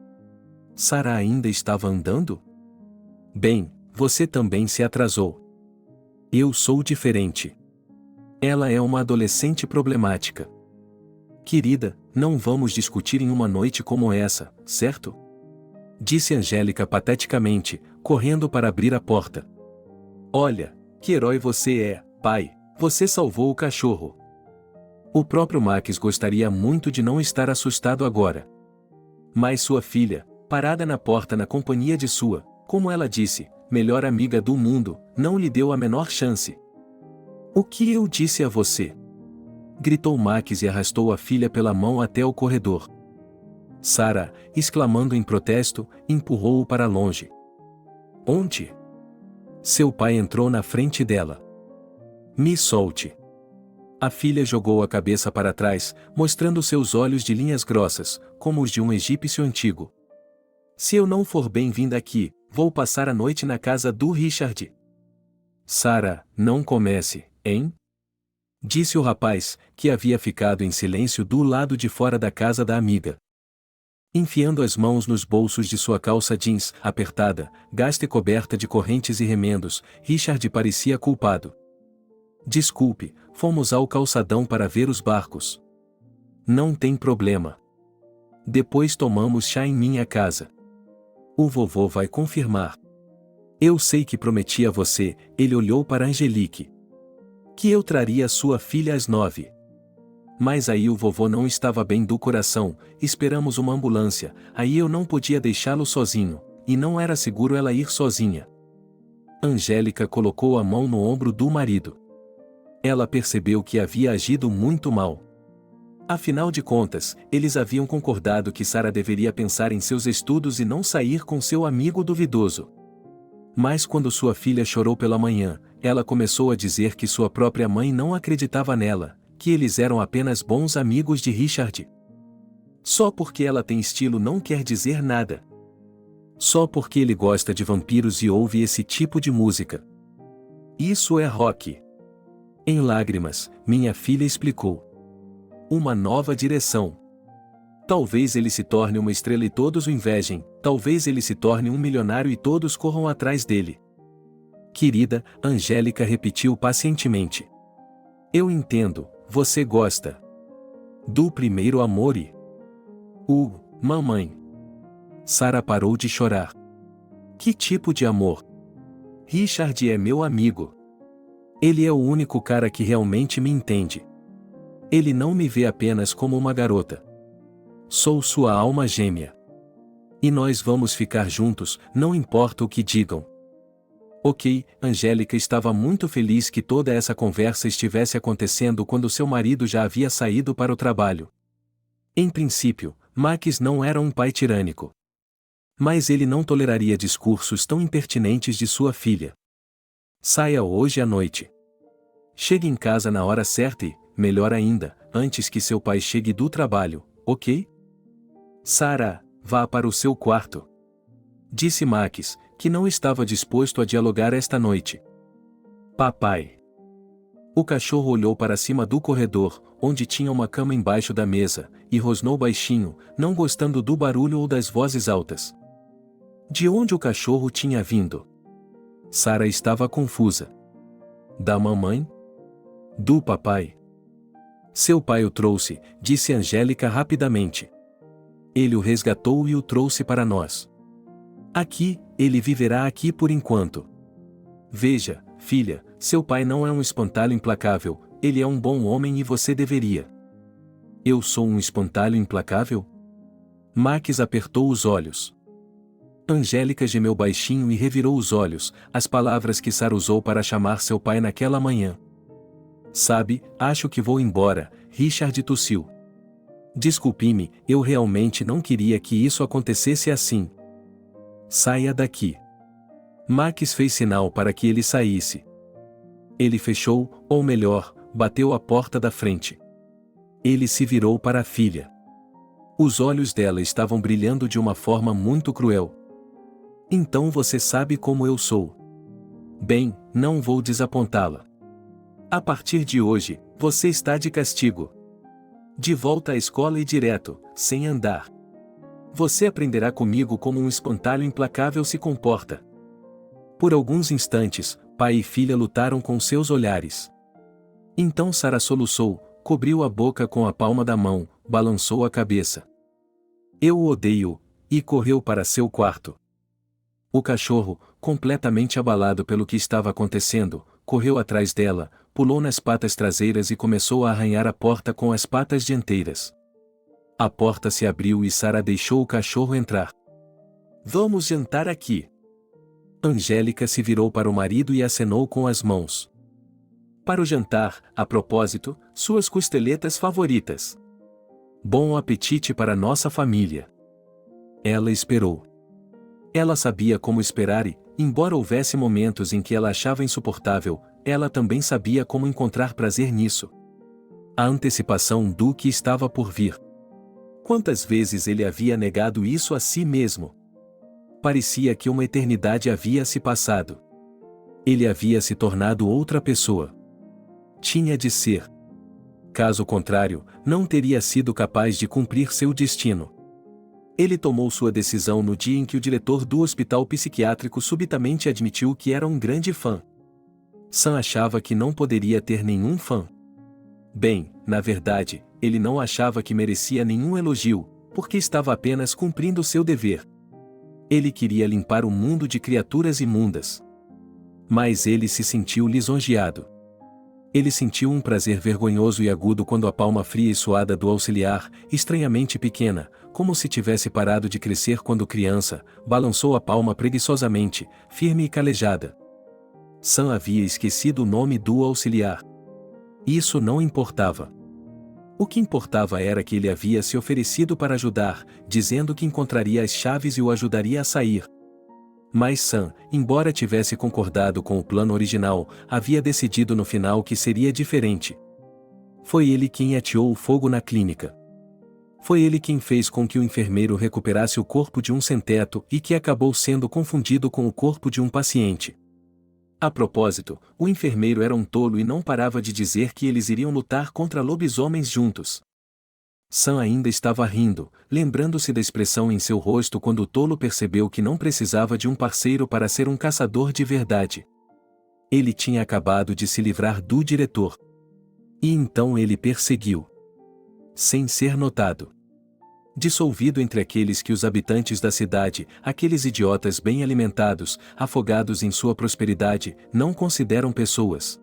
Sara ainda estava andando? Bem, você também se atrasou. Eu sou diferente. Ela é uma adolescente problemática. Querida, não vamos discutir em uma noite como essa, certo? Disse Angélica pateticamente, correndo para abrir a porta. Olha, que herói você é, pai, você salvou o cachorro. O próprio Max gostaria muito de não estar assustado agora. Mas sua filha, parada na porta na companhia de sua como ela disse, melhor amiga do mundo, não lhe deu a menor chance. O que eu disse a você? Gritou Max e arrastou a filha pela mão até o corredor. Sarah, exclamando em protesto, empurrou-o para longe. Onde? Seu pai entrou na frente dela. Me solte. A filha jogou a cabeça para trás, mostrando seus olhos de linhas grossas, como os de um egípcio antigo. Se eu não for bem-vinda aqui, vou passar a noite na casa do Richard. Sarah, não comece, hein? Disse o rapaz, que havia ficado em silêncio do lado de fora da casa da amiga. Enfiando as mãos nos bolsos de sua calça jeans, apertada, gasta e coberta de correntes e remendos, Richard parecia culpado. Desculpe, fomos ao calçadão para ver os barcos. Não tem problema. Depois tomamos chá em minha casa. O vovô vai confirmar. Eu sei que prometi a você, ele olhou para Angelique. Que eu traria sua filha às 9. Mas aí o vovô não estava bem do coração, esperamos uma ambulância, aí eu não podia deixá-lo sozinho, e não era seguro ela ir sozinha. Angélica colocou a mão no ombro do marido. Ela percebeu que havia agido muito mal. Afinal de contas, eles haviam concordado que Sarah deveria pensar em seus estudos e não sair com seu amigo duvidoso. Mas quando sua filha chorou pela manhã, ela começou a dizer que sua própria mãe não acreditava nela, que eles eram apenas bons amigos de Richard. Só porque ela tem estilo não quer dizer nada. Só porque ele gosta de vampiros e ouve esse tipo de música. Isso é rock. Em lágrimas, minha filha explicou. Uma nova direção. Talvez ele se torne uma estrela e todos o invejem, talvez ele se torne um milionário e todos corram atrás dele. Querida, Angélica repetiu pacientemente. Eu entendo, você gosta do primeiro amor e... mamãe. Sarah parou de chorar. Que tipo de amor? Richard é meu amigo. Ele é o único cara que realmente me entende. Ele não me vê apenas como uma garota. Sou sua alma gêmea. E nós vamos ficar juntos, não importa o que digam. Ok, Angélica estava muito feliz que toda essa conversa estivesse acontecendo quando seu marido já havia saído para o trabalho. Em princípio, Max não era um pai tirânico. Mas ele não toleraria discursos tão impertinentes de sua filha. Saia hoje à noite. Chegue em casa na hora certa e, melhor ainda, antes que seu pai chegue do trabalho, ok? Sarah, vá para o seu quarto. Disse Max, que não estava disposto a dialogar esta noite. Papai. O cachorro olhou para cima do corredor, onde tinha uma cama embaixo da mesa, e rosnou baixinho, não gostando do barulho ou das vozes altas. De onde o cachorro tinha vindo? Sarah estava confusa. Da mamãe? Do papai? Seu pai o trouxe, disse Angélica rapidamente. Ele o resgatou e o trouxe para nós. Aqui, ele viverá aqui por enquanto. Veja, filha, seu pai não é um espantalho implacável, ele é um bom homem e você deveria. Eu sou um espantalho implacável? Max apertou os olhos. Angélica gemeu baixinho e revirou os olhos, as palavras que Sarah usou para chamar seu pai naquela manhã. Sabe, acho que vou embora, Richard tossiu. Desculpe-me, eu realmente não queria que isso acontecesse assim. Saia daqui. Max fez sinal para que ele saísse. Ele fechou, ou melhor, bateu a porta da frente. Ele se virou para a filha. Os olhos dela estavam brilhando de uma forma muito cruel. Então você sabe como eu sou. Bem, não vou desapontá-la. A partir de hoje, você está de castigo. De volta à escola e direto, sem andar. Você aprenderá comigo como um espantalho implacável se comporta. Por alguns instantes, pai e filha lutaram com seus olhares. Então Sarah soluçou, cobriu a boca com a palma da mão, balançou a cabeça. Eu o odeio, e correu para seu quarto. O cachorro, completamente abalado pelo que estava acontecendo, correu atrás dela, pulou nas patas traseiras e começou a arranhar a porta com as patas dianteiras. A porta se abriu e Sarah deixou o cachorro entrar. Vamos jantar aqui. Angélica se virou para o marido e acenou com as mãos. Para o jantar, a propósito, suas costeletas favoritas. Bom apetite para nossa família. Ela esperou. Ela sabia como esperar e, embora houvesse momentos em que ela achava insuportável, ela também sabia como encontrar prazer nisso. A antecipação do que estava por vir. Quantas vezes ele havia negado isso a si mesmo? Parecia que uma eternidade havia se passado. Ele havia se tornado outra pessoa. Tinha de ser. Caso contrário, não teria sido capaz de cumprir seu destino. Ele tomou sua decisão no dia em que o diretor do hospital psiquiátrico subitamente admitiu que era um grande fã. Sam achava que não poderia ter nenhum fã. Bem, na verdade, ele não achava que merecia nenhum elogio, porque estava apenas cumprindo seu dever. Ele queria limpar o mundo de criaturas imundas. Mas ele se sentiu lisonjeado. Ele sentiu um prazer vergonhoso e agudo quando a palma fria e suada do auxiliar, estranhamente pequena, como se tivesse parado de crescer quando criança, balançou a palma preguiçosamente, firme e calejada. Sam havia esquecido o nome do auxiliar. Isso não importava. O que importava era que ele havia se oferecido para ajudar, dizendo que encontraria as chaves e o ajudaria a sair. Mas Sam, embora tivesse concordado com o plano original, havia decidido no final que seria diferente. Foi ele quem ateou o fogo na clínica. Foi ele quem fez com que o enfermeiro recuperasse o corpo de um sem-teto e que acabou sendo confundido com o corpo de um paciente. A propósito, o enfermeiro era um tolo e não parava de dizer que eles iriam lutar contra lobisomens juntos. Sam ainda estava rindo, lembrando-se da expressão em seu rosto quando o tolo percebeu que não precisava de um parceiro para ser um caçador de verdade. Ele tinha acabado de se livrar do diretor. E então ele perseguiu. Sem ser notado. Dissolvido entre aqueles que os habitantes da cidade, aqueles idiotas bem alimentados, afogados em sua prosperidade, não consideram pessoas.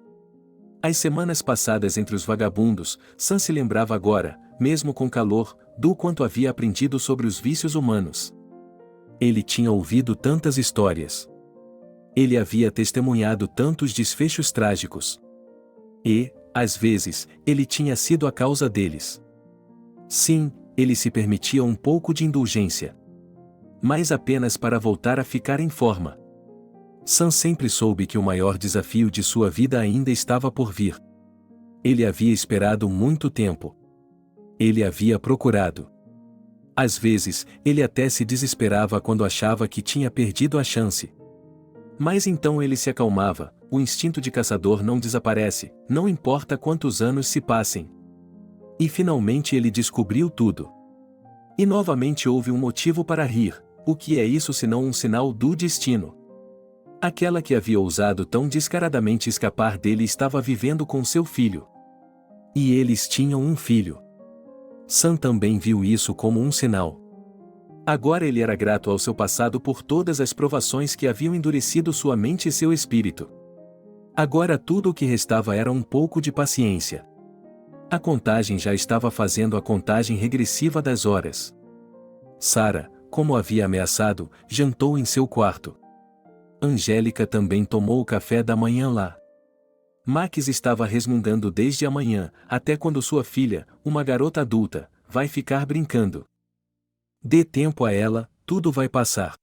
As semanas passadas entre os vagabundos, Sam se lembrava agora, mesmo com calor, do quanto havia aprendido sobre os vícios humanos. Ele tinha ouvido tantas histórias. Ele havia testemunhado tantos desfechos trágicos. E, às vezes, ele tinha sido a causa deles. Sim, ele se permitia um pouco de indulgência. Mas apenas para voltar a ficar em forma. Sam sempre soube que o maior desafio de sua vida ainda estava por vir. Ele havia esperado muito tempo. Ele havia procurado. Às vezes, ele até se desesperava quando achava que tinha perdido a chance. Mas então ele se acalmava, o instinto de caçador não desaparece, não importa quantos anos se passem. E finalmente ele descobriu tudo. E novamente houve um motivo para rir, o que é isso senão um sinal do destino? Aquela que havia ousado tão descaradamente escapar dele estava vivendo com seu filho. E eles tinham um filho. Sam também viu isso como um sinal. Agora ele era grato ao seu passado por todas as provações que haviam endurecido sua mente e seu espírito. Agora tudo o que restava era um pouco de paciência. A contagem já estava fazendo a contagem regressiva das horas. Sarah, como havia ameaçado, jantou em seu quarto. Angélica também tomou o café da manhã lá. Max estava resmungando desde a manhã, até quando sua filha, uma garota adulta, vai ficar brincando. Dê tempo a ela, tudo vai passar.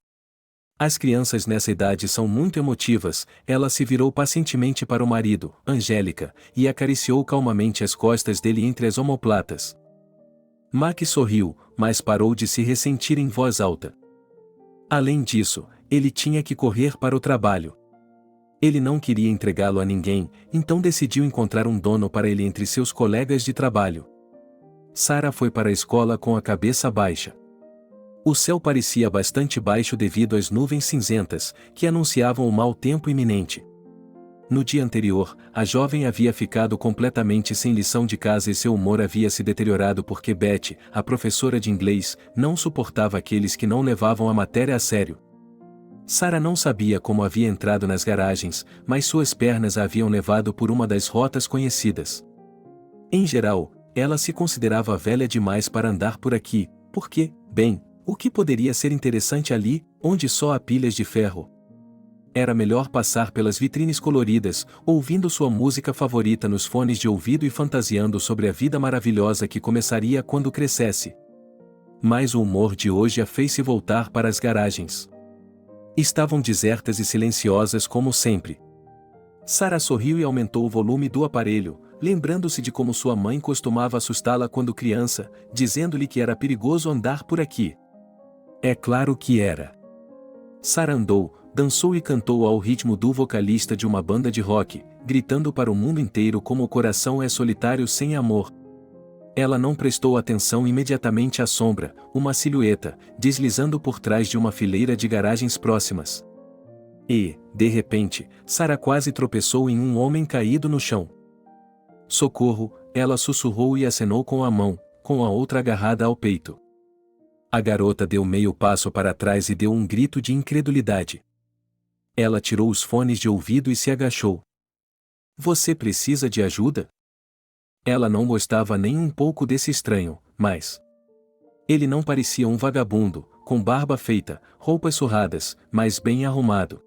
As crianças nessa idade são muito emotivas. Ela se virou pacientemente para o marido, Angélica, e acariciou calmamente as costas dele entre as omoplatas. Max sorriu, mas parou de se ressentir em voz alta. Além disso, ele tinha que correr para o trabalho. Ele não queria entregá-lo a ninguém, então decidiu encontrar um dono para ele entre seus colegas de trabalho. Sarah foi para a escola com a cabeça baixa. O céu parecia bastante baixo devido às nuvens cinzentas, que anunciavam o mau tempo iminente. No dia anterior, a jovem havia ficado completamente sem lição de casa e seu humor havia se deteriorado porque Betty, a professora de inglês, não suportava aqueles que não levavam a matéria a sério. Sarah não sabia como havia entrado nas garagens, mas suas pernas a haviam levado por uma das rotas conhecidas. Em geral, ela se considerava velha demais para andar por aqui, porque, bem, o que poderia ser interessante ali, onde só há pilhas de ferro? era melhor passar pelas vitrines coloridas, ouvindo sua música favorita nos fones de ouvido e fantasiando sobre a vida maravilhosa que começaria quando crescesse. Mas o humor de hoje a fez se voltar para as garagens. Estavam desertas e silenciosas como sempre. Sarah sorriu e aumentou o volume do aparelho, lembrando-se de como sua mãe costumava assustá-la quando criança, dizendo-lhe que era perigoso andar por aqui. É claro que era. Sarah andou, dançou e cantou ao ritmo do vocalista de uma banda de rock, gritando para o mundo inteiro como o coração é solitário sem amor. Ela não prestou atenção imediatamente à sombra, uma silhueta, deslizando por trás de uma fileira de garagens próximas. E, de repente, Sarah quase tropeçou em um homem caído no chão. Socorro, ela sussurrou e acenou com a mão, com a outra agarrada ao peito. A garota deu meio passo para trás e deu um grito de incredulidade. Ela tirou os fones de ouvido e se agachou. Você precisa de ajuda? Ela não gostava nem um pouco desse estranho, mas... Ele não parecia um vagabundo, com barba feita, roupas surradas, mas bem arrumado.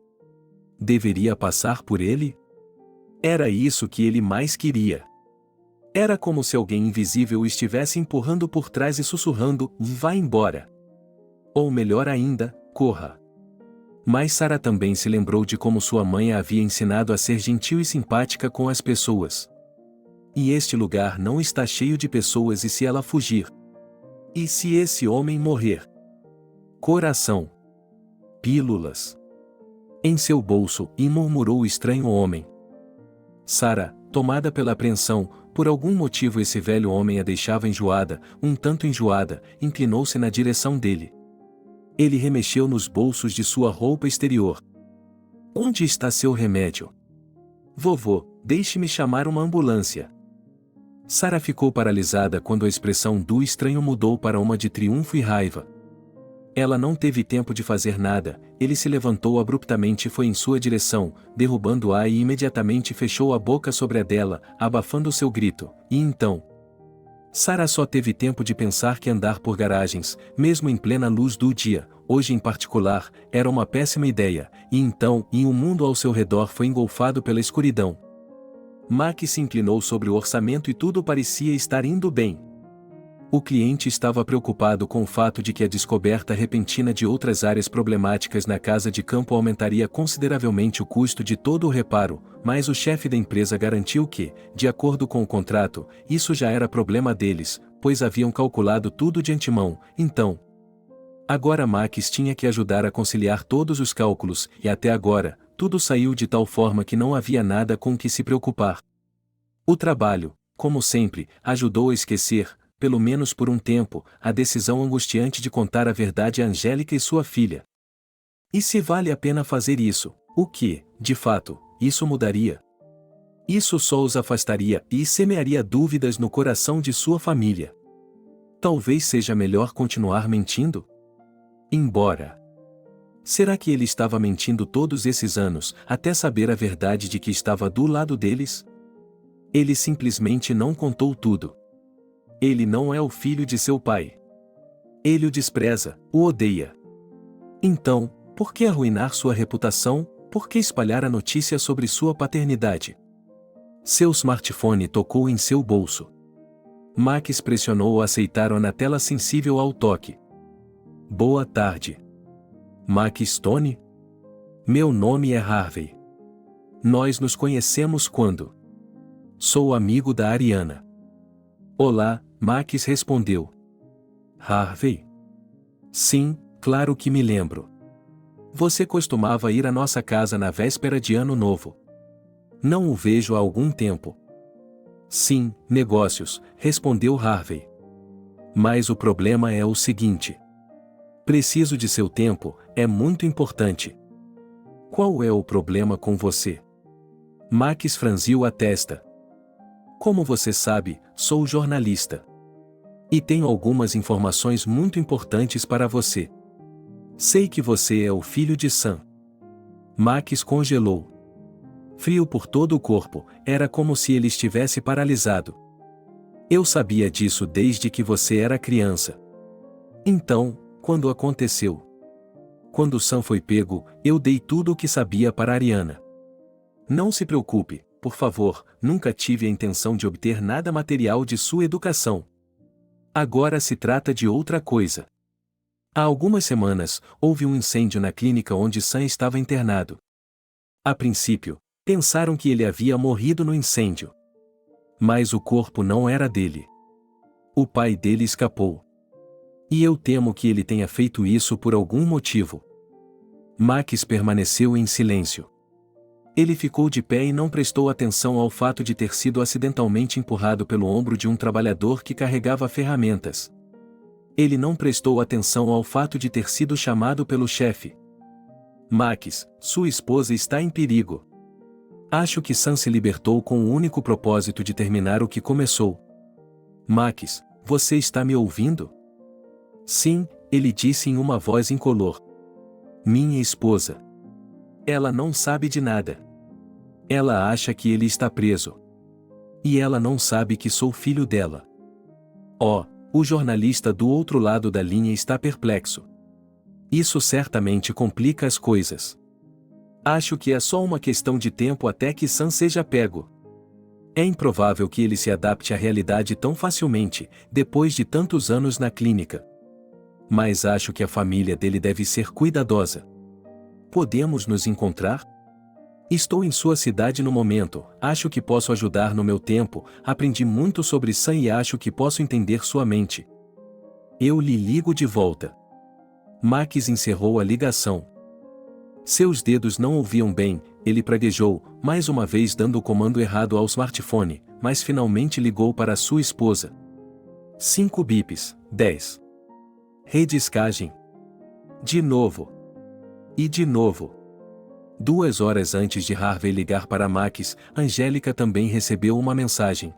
Deveria passar por ele? Era isso que ele mais queria. Era como se alguém invisível o estivesse empurrando por trás e sussurrando, vá embora. Ou melhor ainda, corra. Mas Sarah também se lembrou de como sua mãe a havia ensinado a ser gentil e simpática com as pessoas. E este lugar não está cheio de pessoas e se ela fugir? E se esse homem morrer? Coração. Pílulas. Em seu bolso, e murmurou o estranho homem. Sarah, tomada pela apreensão, por algum motivo esse velho homem a deixava enjoada, um tanto enjoada, inclinou-se na direção dele. Ele remexeu nos bolsos de sua roupa exterior. Onde está seu remédio? Vovô, deixe-me chamar uma ambulância. Sarah ficou paralisada quando a expressão do estranho mudou para uma de triunfo e raiva. Ela não teve tempo de fazer nada, ele se levantou abruptamente e foi em sua direção, derrubando-a e imediatamente fechou a boca sobre a dela, abafando seu grito, e então... Sarah só teve tempo de pensar que andar por garagens, mesmo em plena luz do dia, hoje em particular, era uma péssima ideia, e então, o mundo ao seu redor foi engolfado pela escuridão. Mac se inclinou sobre o orçamento e tudo parecia estar indo bem. O cliente estava preocupado com o fato de que a descoberta repentina de outras áreas problemáticas na casa de campo aumentaria consideravelmente o custo de todo o reparo, mas o chefe da empresa garantiu que, de acordo com o contrato, isso já era problema deles, pois haviam calculado tudo de antemão, então. Agora Max tinha que ajudar a conciliar todos os cálculos, e até agora, tudo saiu de tal forma que não havia nada com que se preocupar. O trabalho, como sempre, ajudou a esquecer, pelo menos por um tempo, a decisão angustiante de contar a verdade a Angélica e sua filha. E se vale a pena fazer isso, o que, de fato, isso mudaria? Isso só os afastaria e semearia dúvidas no coração de sua família. Talvez seja melhor continuar mentindo? Embora. Será que ele estava mentindo todos esses anos, até saber a verdade de que estava do lado deles? Ele simplesmente não contou tudo. Ele não é o filho de seu pai. Ele o despreza, o odeia. Então, por que arruinar sua reputação? Por que espalhar a notícia sobre sua paternidade? Seu smartphone tocou em seu bolso. Max pressionou aceitar na tela sensível ao toque. Boa tarde. Mac Stone? Meu nome é Harvey. Nós nos conhecemos quando? Sou amigo da Ariana. Olá, Max respondeu. Harvey? Sim, claro que me lembro. Você costumava ir à nossa casa na véspera de Ano Novo. Não o vejo há algum tempo. Sim, negócios, respondeu Harvey. Mas o problema é o seguinte. Preciso de seu tempo, é muito importante. Qual é o problema com você? Max franziu a testa. Como você sabe, sou jornalista. E tenho algumas informações muito importantes para você. Sei que você é o filho de Sam. Max congelou. Frio por todo o corpo, era como se ele estivesse paralisado. Eu sabia disso desde que você era criança. Então, quando aconteceu? Quando Sam foi pego, eu dei tudo o que sabia para Ariana. Não se preocupe, por favor, nunca tive a intenção de obter nada material de sua educação. Agora se trata de outra coisa. Há algumas semanas, houve um incêndio na clínica onde Sam estava internado. A princípio, pensaram que ele havia morrido no incêndio. Mas o corpo não era dele. O pai dele escapou. E eu temo que ele tenha feito isso por algum motivo. Max permaneceu em silêncio. Ele ficou de pé e não prestou atenção ao fato de ter sido acidentalmente empurrado pelo ombro de um trabalhador que carregava ferramentas. Ele não prestou atenção ao fato de ter sido chamado pelo chefe. Max, sua esposa está em perigo. Acho que Sam se libertou com o único propósito de terminar o que começou. Max, você está me ouvindo? Sim, ele disse em uma voz incolor. Minha esposa. Ela não sabe de nada. Ela acha que ele está preso. E ela não sabe que sou filho dela. Oh, o jornalista do outro lado da linha está perplexo. Isso certamente complica as coisas. Acho que é só uma questão de tempo até que Sam seja pego. É improvável que ele se adapte à realidade tão facilmente, depois de tantos anos na clínica. Mas acho que a família dele deve ser cuidadosa. Podemos nos encontrar? Estou em sua cidade no momento, acho que posso ajudar no meu tempo, aprendi muito sobre Sam e acho que posso entender sua mente. Eu lhe ligo de volta. Max encerrou a ligação. Seus dedos não ouviam bem, ele praguejou, mais uma vez dando o comando errado ao smartphone, mas finalmente ligou para sua esposa. 5 bips, 10. Redescagem. De novo. E de novo. 2 horas antes de Harvey ligar para Max, Angélica também recebeu uma mensagem.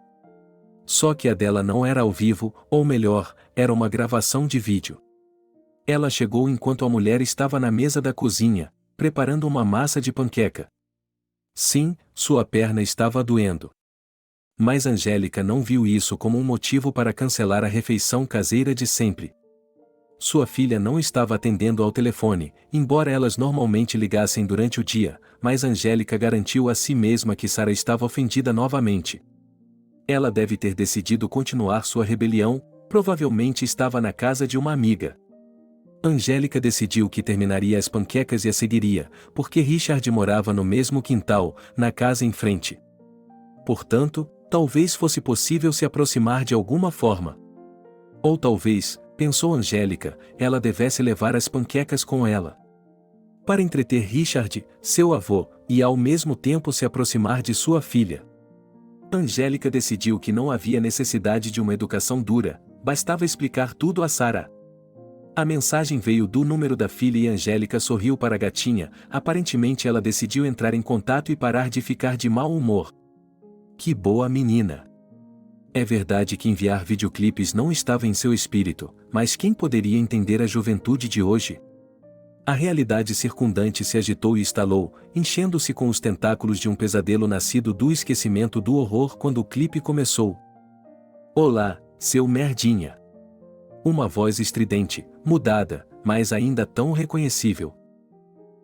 Só que a dela não era ao vivo, ou melhor, era uma gravação de vídeo. Ela chegou enquanto a mulher estava na mesa da cozinha, preparando uma massa de panqueca. Sim, sua perna estava doendo. Mas Angélica não viu isso como um motivo para cancelar a refeição caseira de sempre. Sua filha não estava atendendo ao telefone, embora elas normalmente ligassem durante o dia, mas Angélica garantiu a si mesma que Sarah estava ofendida novamente. Ela deve ter decidido continuar sua rebelião, provavelmente estava na casa de uma amiga. Angélica decidiu que terminaria as panquecas e a seguiria, porque Richard morava no mesmo quintal, na casa em frente. Portanto, talvez fosse possível se aproximar de alguma forma. Ou talvez, pensou Angélica, ela devesse levar as panquecas com ela. Para entreter Richard, seu avô, e ao mesmo tempo se aproximar de sua filha. Angélica decidiu que não havia necessidade de uma educação dura, bastava explicar tudo a Sarah. A mensagem veio do número da filha e Angélica sorriu para a gatinha, aparentemente ela decidiu entrar em contato e parar de ficar de mau humor. Que boa menina! É verdade que enviar videoclipes não estava em seu espírito, mas quem poderia entender a juventude de hoje? A realidade circundante se agitou e estalou, enchendo-se com os tentáculos de um pesadelo nascido do esquecimento do horror quando o clipe começou. Olá, seu merdinha! Uma voz estridente, mudada, mas ainda tão reconhecível.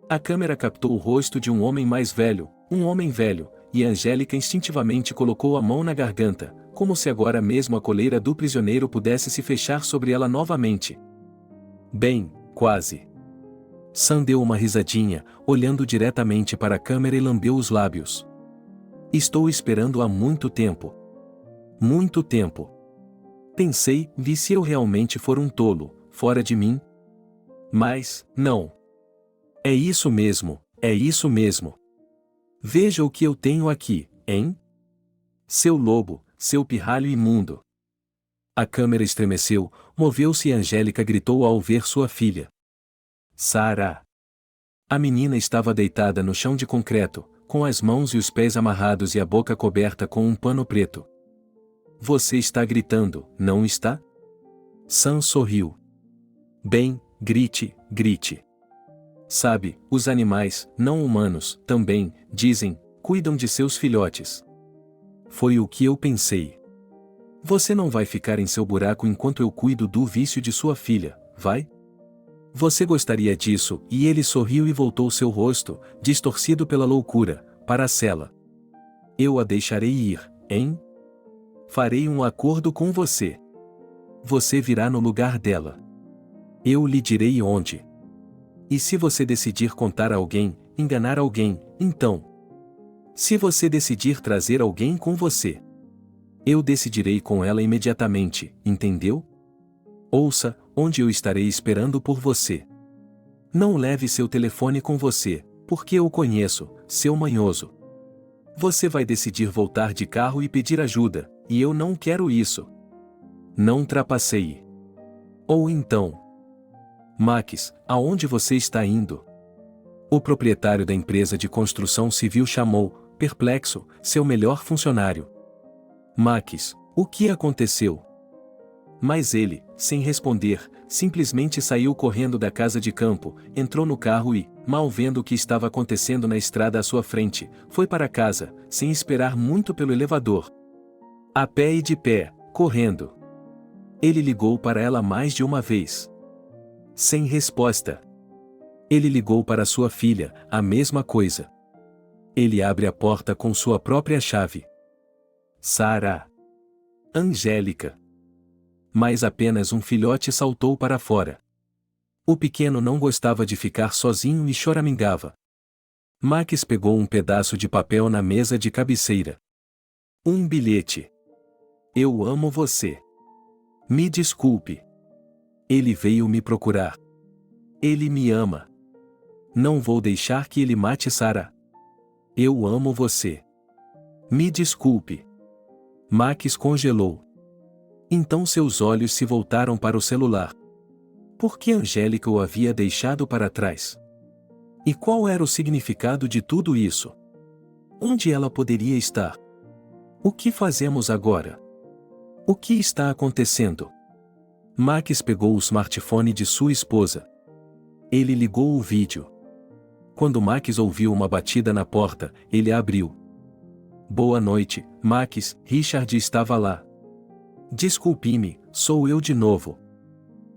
A câmera captou o rosto de um homem mais velho, um homem velho, e Angélica instintivamente colocou a mão na garganta, como se agora mesmo a coleira do prisioneiro pudesse se fechar sobre ela novamente. Bem, quase. Sam deu uma risadinha, olhando diretamente para a câmera e lambeu os lábios. Estou esperando há muito tempo. Muito tempo. Pensei, vi se eu realmente for um tolo, fora de mim. Mas, não. É isso mesmo, é isso mesmo. Veja o que eu tenho aqui, hein? Seu lobo, seu pirralho imundo. A câmera estremeceu, moveu-se e Angélica gritou ao ver sua filha. Sarah. A menina estava deitada no chão de concreto, com as mãos e os pés amarrados e a boca coberta com um pano preto. Você está gritando, não está? Sam sorriu. Bem, grite, grite. Sabe, os animais, não humanos, também, dizem, cuidam de seus filhotes. Foi o que eu pensei. Você não vai ficar em seu buraco enquanto eu cuido do vício de sua filha, vai? Você gostaria disso? E ele sorriu e voltou seu rosto, distorcido pela loucura, para a cela. Eu a deixarei ir, hein? Farei um acordo com você. Você virá no lugar dela. Eu lhe direi onde. E se você decidir contar a alguém, enganar alguém, então. Se você decidir trazer alguém com você, eu decidirei com ela imediatamente, entendeu? Ouça, onde eu estarei esperando por você. Não leve seu telefone com você, porque eu o conheço, seu manhoso. Você vai decidir voltar de carro e pedir ajuda, e eu não quero isso. Não trapaceie. Ou então. Max, aonde você está indo? O proprietário da empresa de construção civil chamou, perplexo, seu melhor funcionário. Max, o que aconteceu? Mas ele, sem responder, simplesmente saiu correndo da casa de campo, entrou no carro e, mal vendo o que estava acontecendo na estrada à sua frente, foi para casa, sem esperar muito pelo elevador. A pé e de pé, correndo. Ele ligou para ela mais de uma vez. Sem resposta. Ele ligou para sua filha, a mesma coisa. Ele abre a porta com sua própria chave. Sara. Angélica. Mas apenas um filhote saltou para fora. O pequeno não gostava de ficar sozinho e choramingava. Max pegou um pedaço de papel na mesa de cabeceira. Um bilhete. Eu amo você. Me desculpe. Ele veio me procurar. Ele me ama. Não vou deixar que ele mate Sara. Eu amo você. Me desculpe. Max congelou. Então seus olhos se voltaram para o celular. Por que Angélica o havia deixado para trás? E qual era o significado de tudo isso? Onde ela poderia estar? O que fazemos agora? O que está acontecendo? Max pegou o smartphone de sua esposa. Ele ligou o vídeo. Quando Max ouviu uma batida na porta, ele abriu. Boa noite, Max, Richard estava lá. Desculpe-me, sou eu de novo.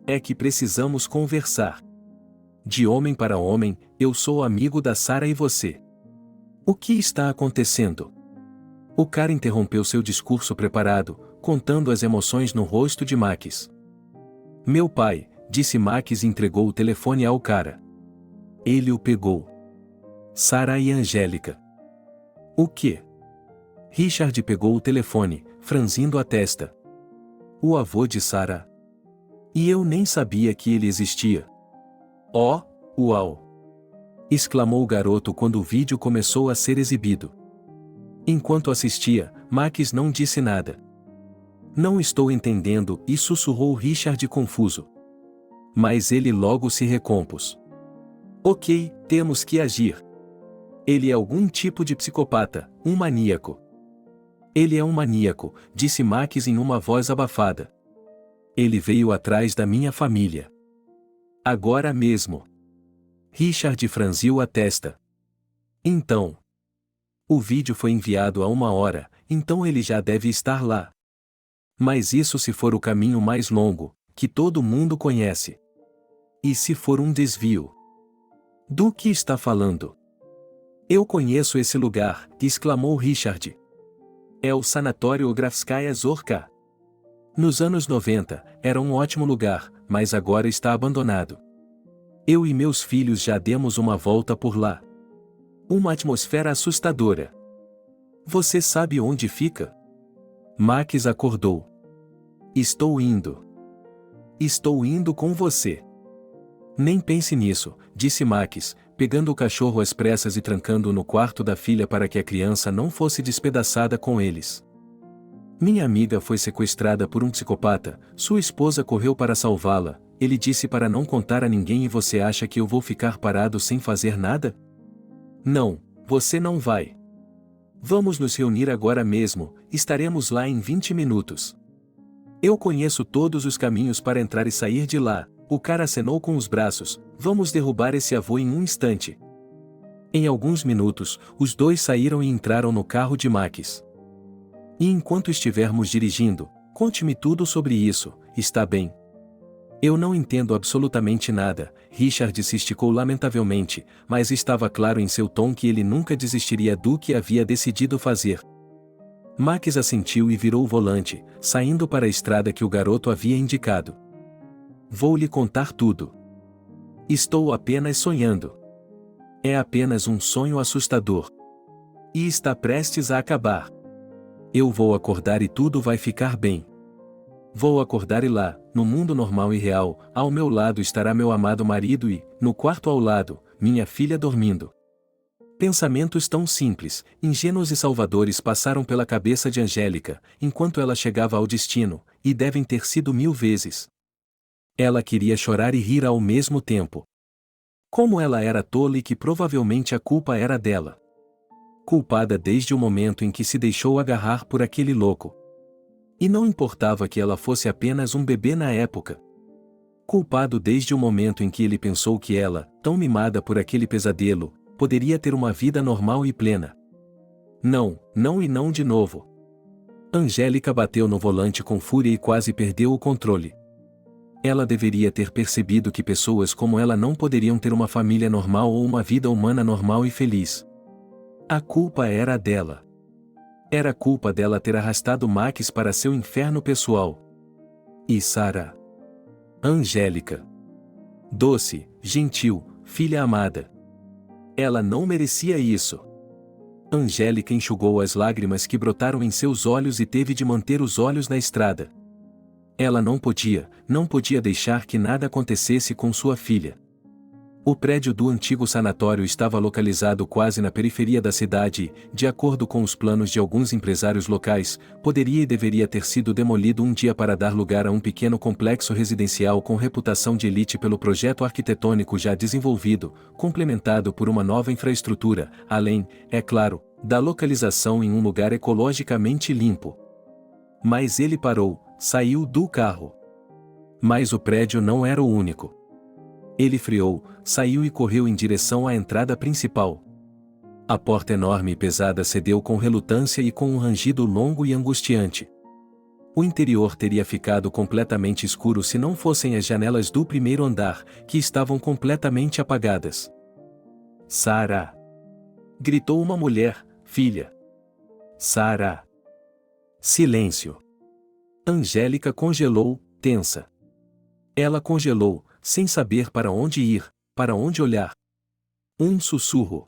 É que precisamos conversar. De homem para homem, eu sou amigo da Sara e você. O que está acontecendo? O cara interrompeu seu discurso preparado, contando as emoções no rosto de Max. Meu pai, disse Max e entregou o telefone ao cara. Ele o pegou. Sara e Angélica. O quê? Richard pegou o telefone, franzindo a testa. O avô de Sara. E eu nem sabia que ele existia. Oh, uau! Exclamou o garoto quando o vídeo começou a ser exibido. Enquanto assistia, Max não disse nada. Não estou entendendo, e sussurrou Richard confuso. Mas ele logo se recompôs. Ok, temos que agir. Ele é algum tipo de psicopata, um maníaco. Ele é um maníaco, disse Max em uma voz abafada. Ele veio atrás da minha família. Agora mesmo. Richard franziu a testa. Então. O vídeo foi enviado há 1 hora, então ele já deve estar lá. Mas isso se for o caminho mais longo, que todo mundo conhece. E se for um desvio? Do que está falando? Eu conheço esse lugar, exclamou Richard. É o Sanatório Grafskaya Zorka. Nos anos 90, era um ótimo lugar, mas agora está abandonado. Eu e meus filhos já demos uma volta por lá. Uma atmosfera assustadora. Você sabe onde fica? Max acordou. Estou indo. Estou indo com você. Nem pense nisso, disse Max, pegando o cachorro às pressas e trancando-o no quarto da filha para que a criança não fosse despedaçada com eles. Minha amiga foi sequestrada por um psicopata, sua esposa correu para salvá-la, ele disse para não contar a ninguém e você acha que eu vou ficar parado sem fazer nada? Não, você não vai. Vamos nos reunir agora mesmo, estaremos lá em 20 minutos. Eu conheço todos os caminhos para entrar e sair de lá. O cara acenou com os braços, vamos derrubar esse avô em um instante. Em alguns minutos, os dois saíram e entraram no carro de Max. E enquanto estivermos dirigindo, conte-me tudo sobre isso, está bem? Eu não entendo absolutamente nada, Richard se esticou lamentavelmente, mas estava claro em seu tom que ele nunca desistiria do que havia decidido fazer. Max assentiu e virou o volante, saindo para a estrada que o garoto havia indicado. Vou lhe contar tudo. Estou apenas sonhando. É apenas um sonho assustador. E está prestes a acabar. Eu vou acordar e tudo vai ficar bem. Vou acordar e lá, no mundo normal e real, ao meu lado estará meu amado marido e, no quarto ao lado, minha filha dormindo. Pensamentos tão simples, ingênuos e salvadores passaram pela cabeça de Angélica, enquanto ela chegava ao destino, e devem ter sido 1000 vezes. Ela queria chorar e rir ao mesmo tempo. Como ela era tola e que provavelmente a culpa era dela. Culpada desde o momento em que se deixou agarrar por aquele louco. E não importava que ela fosse apenas um bebê na época. Culpado desde o momento em que ele pensou que ela, tão mimada por aquele pesadelo, poderia ter uma vida normal e plena. Não, não e não de novo. Angélica bateu no volante com fúria e quase perdeu o controle. Ela deveria ter percebido que pessoas como ela não poderiam ter uma família normal ou uma vida humana normal e feliz. A culpa era dela. Era culpa dela ter arrastado Max para seu inferno pessoal. E Sarah? Angélica. Doce, gentil, filha amada. Ela não merecia isso. Angélica enxugou as lágrimas que brotaram em seus olhos e teve de manter os olhos na estrada. Ela não podia deixar que nada acontecesse com sua filha. O prédio do antigo sanatório estava localizado quase na periferia da cidade e, de acordo com os planos de alguns empresários locais, poderia e deveria ter sido demolido um dia para dar lugar a um pequeno complexo residencial com reputação de elite pelo projeto arquitetônico já desenvolvido, complementado por uma nova infraestrutura, além, é claro, da localização em um lugar ecologicamente limpo. Mas ele parou, saiu do carro. Mas o prédio não era o único. Ele freou, saiu e correu em direção à entrada principal. A porta enorme e pesada cedeu com relutância e com um rangido longo e angustiante. O interior teria ficado completamente escuro se não fossem as janelas do primeiro andar, que estavam completamente apagadas. Sarah! Gritou uma mulher, filha. Sarah! Silêncio. Angélica congelou, tensa. Ela congelou, sem saber para onde ir, para onde olhar. Um sussurro.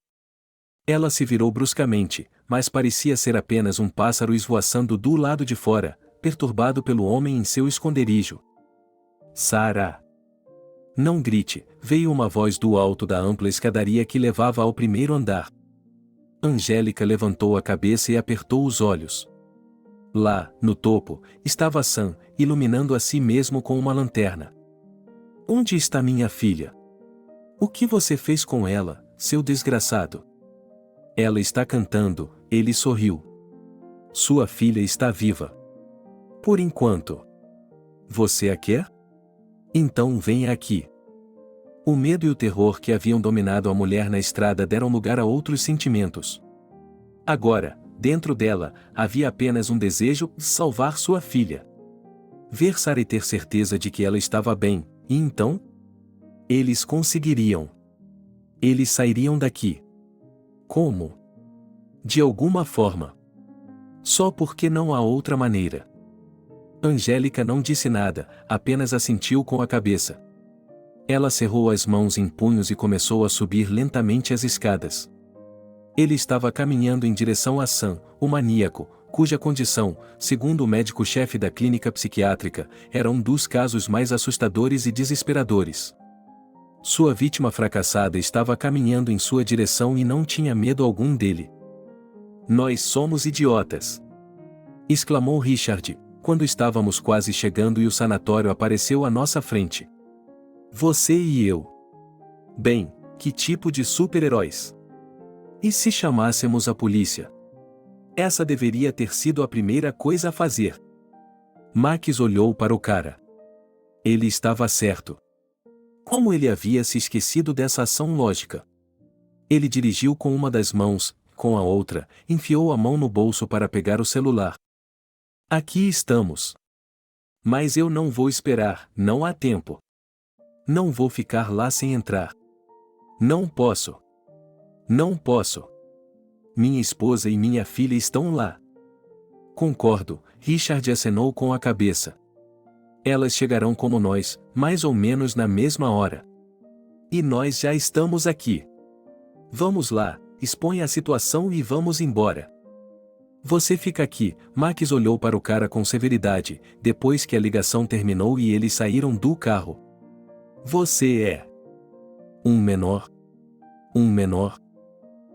Ela se virou bruscamente, mas parecia ser apenas um pássaro esvoaçando do lado de fora, perturbado pelo homem em seu esconderijo. Sarah! Não grite, veio uma voz do alto da ampla escadaria que levava ao primeiro andar. Angélica levantou a cabeça e apertou os olhos. Lá, no topo, estava Sam, iluminando a si mesmo com uma lanterna. Onde está minha filha? O que você fez com ela, seu desgraçado? Ela está cantando, ele sorriu. Sua filha está viva. Por enquanto. Você a quer? Então venha aqui. O medo e o terror que haviam dominado a mulher na estrada deram lugar a outros sentimentos. Agora, dentro dela, havia apenas um desejo de salvar sua filha. Ver Sarah e ter certeza de que ela estava bem, e então? Eles conseguiriam. Eles sairiam daqui. Como? De alguma forma. Só porque não há outra maneira. Angélica não disse nada, apenas assentiu com a cabeça. Ela cerrou as mãos em punhos e começou a subir lentamente as escadas. Ele estava caminhando em direção a Sam, o maníaco, cuja condição, segundo o médico-chefe da clínica psiquiátrica, era um dos casos mais assustadores e desesperadores. Sua vítima fracassada estava caminhando em sua direção e não tinha medo algum dele. Nós somos idiotas! Exclamou Richard, quando estávamos quase chegando e o sanatório apareceu à nossa frente. Você e eu. Bem, que tipo de super-heróis? E se chamássemos a polícia? Essa deveria ter sido a primeira coisa a fazer. Max olhou para o cara. Ele estava certo. Como ele havia se esquecido dessa ação lógica? Ele dirigiu com uma das mãos, com a outra, enfiou a mão no bolso para pegar o celular. Aqui estamos. Mas eu não vou esperar, não há tempo. Não vou ficar lá sem entrar. Não posso. Não posso. Minha esposa e minha filha estão lá. Concordo, Richard acenou com a cabeça. Elas chegarão como nós, mais ou menos na mesma hora. E nós já estamos aqui. Vamos lá, exponha a situação e vamos embora. Você fica aqui, Max olhou para o cara com severidade, depois que a ligação terminou e eles saíram do carro. Você é um menor? Um menor?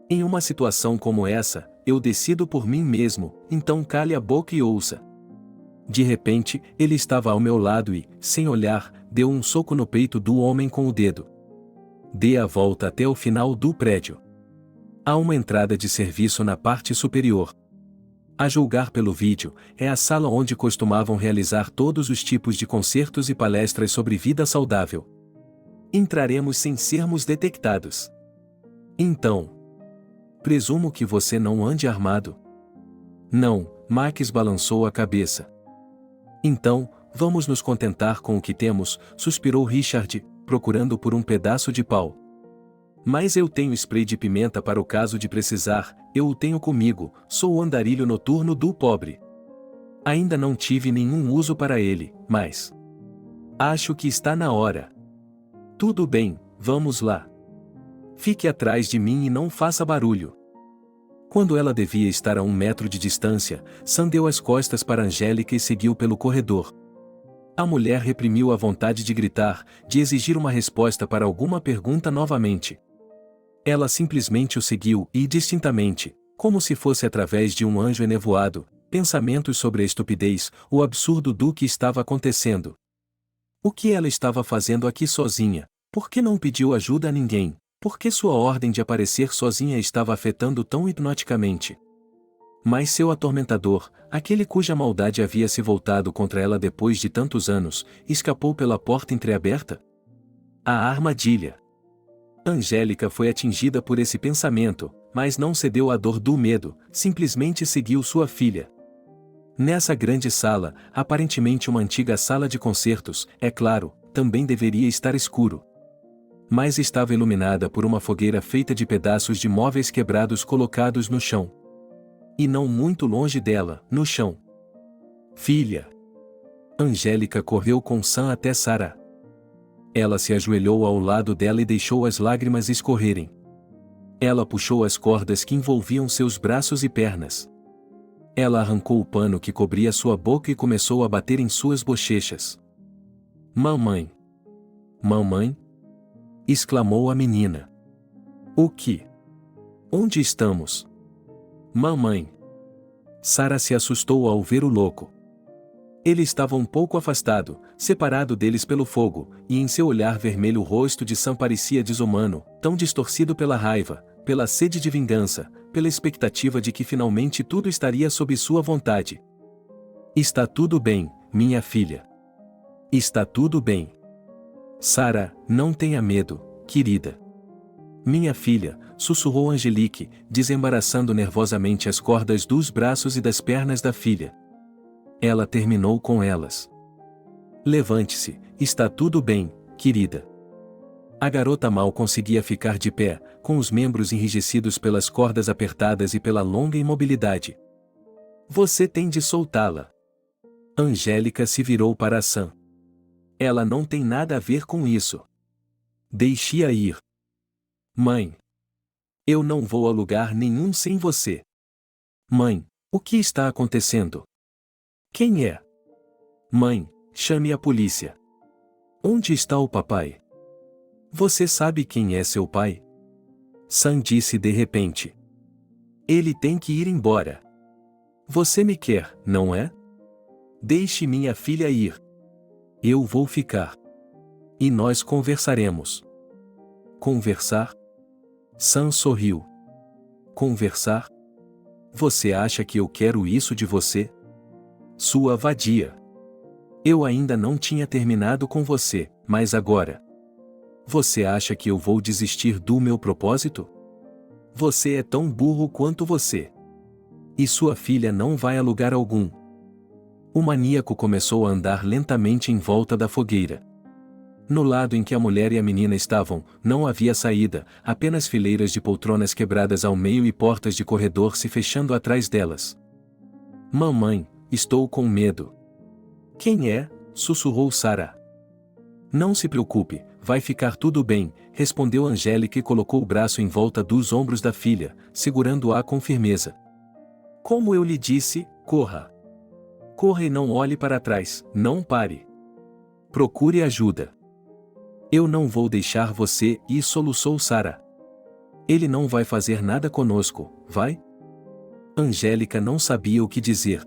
Em uma situação como essa, eu decido por mim mesmo, então cale a boca e ouça. De repente, ele estava ao meu lado e, sem olhar, deu um soco no peito do homem com o dedo. Dê a volta até o final do prédio. Há uma entrada de serviço na parte superior. A julgar pelo vídeo, é a sala onde costumavam realizar todos os tipos de concertos e palestras sobre vida saudável. Entraremos sem sermos detectados. Então, presumo que você não ande armado? Não, Max balançou a cabeça. Então, vamos nos contentar com o que temos, suspirou Richard, procurando por um pedaço de pau. Mas eu tenho spray de pimenta para o caso de precisar, eu o tenho comigo, sou o andarilho noturno do pobre. Ainda não tive nenhum uso para ele, mas acho que está na hora. Tudo bem, vamos lá. Fique atrás de mim e não faça barulho. Quando ela devia estar a 1 metro de distância, Sam deu as costas para Angélica e seguiu pelo corredor. A mulher reprimiu a vontade de gritar, de exigir uma resposta para alguma pergunta novamente. Ela simplesmente o seguiu e, distintamente, como se fosse através de um anjo enevoado, pensamentos sobre a estupidez, o absurdo do que estava acontecendo. O que ela estava fazendo aqui sozinha? Por que não pediu ajuda a ninguém? Por que sua ordem de aparecer sozinha estava afetando tão hipnoticamente? Mas seu atormentador, aquele cuja maldade havia se voltado contra ela depois de tantos anos, escapou pela porta entreaberta? A armadilha. Angélica foi atingida por esse pensamento, mas não cedeu à dor do medo, simplesmente seguiu sua filha. Nessa grande sala, aparentemente uma antiga sala de concertos, é claro, também deveria estar escuro. Mas estava iluminada por uma fogueira feita de pedaços de móveis quebrados colocados no chão. E não muito longe dela, no chão. Filha. Angélica correu com Sam até Sarah. Ela se ajoelhou ao lado dela e deixou as lágrimas escorrerem. Ela puxou as cordas que envolviam seus braços e pernas. Ela arrancou o pano que cobria sua boca e começou a bater em suas bochechas. Mamãe! Mamãe! Exclamou a menina. O que? Onde estamos? Mamãe! Sarah se assustou ao ver o louco. Ele estava um pouco afastado, separado deles pelo fogo, e em seu olhar vermelho o rosto de Sam parecia desumano, tão distorcido pela raiva, pela sede de vingança, pela expectativa de que finalmente tudo estaria sob sua vontade. Está tudo bem, minha filha. Está tudo bem. Sarah, não tenha medo, querida. Minha filha, sussurrou Angelique, desembaraçando nervosamente as cordas dos braços e das pernas da filha. Ela terminou com elas. Levante-se, está tudo bem, querida. A garota mal conseguia ficar de pé, com os membros enrijecidos pelas cordas apertadas e pela longa imobilidade. Você tem de soltá-la. Angélica se virou para Sam. Ela não tem nada a ver com isso. Deixe-a ir. Mãe. Eu não vou a lugar nenhum sem você. Mãe, o que está acontecendo? Quem é? Mãe, chame a polícia. Onde está o papai? Você sabe quem é seu pai? Sam disse de repente. Ele tem que ir embora. Você me quer, não é? Deixe minha filha ir. Eu vou ficar. E nós conversaremos. Conversar? Sam sorriu. Conversar? Você acha que eu quero isso de você? Sua vadia. Eu ainda não tinha terminado com você, mas agora. Você acha que eu vou desistir do meu propósito? Você é tão burro quanto você. E sua filha não vai a lugar algum. O maníaco começou a andar lentamente em volta da fogueira. No lado em que a mulher e a menina estavam, não havia saída, apenas fileiras de poltronas quebradas ao meio e portas de corredor se fechando atrás delas. Mamãe, estou com medo. Quem é? Sussurrou Sarah. Não se preocupe, vai ficar tudo bem, respondeu Angélica e colocou o braço em volta dos ombros da filha, segurando-a com firmeza. Como eu lhe disse, corra. Corra e não olhe para trás, não pare. Procure ajuda. Eu não vou deixar você ir, soluçou Sarah. Ele não vai fazer nada conosco, vai? Angélica não sabia o que dizer.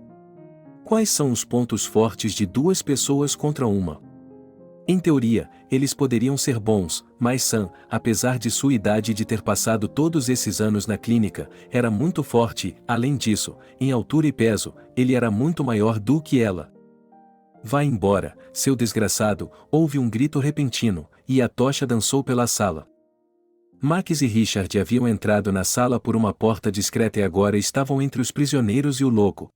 Quais são os pontos fortes de duas pessoas contra uma? Em teoria, eles poderiam ser bons, mas Sam, apesar de sua idade e de ter passado todos esses anos na clínica, era muito forte e, além disso, em altura e peso, ele era muito maior do que ela. Vá embora, seu desgraçado, houve um grito repentino, e a tocha dançou pela sala. Max e Richard haviam entrado na sala por uma porta discreta e agora estavam entre os prisioneiros e o louco.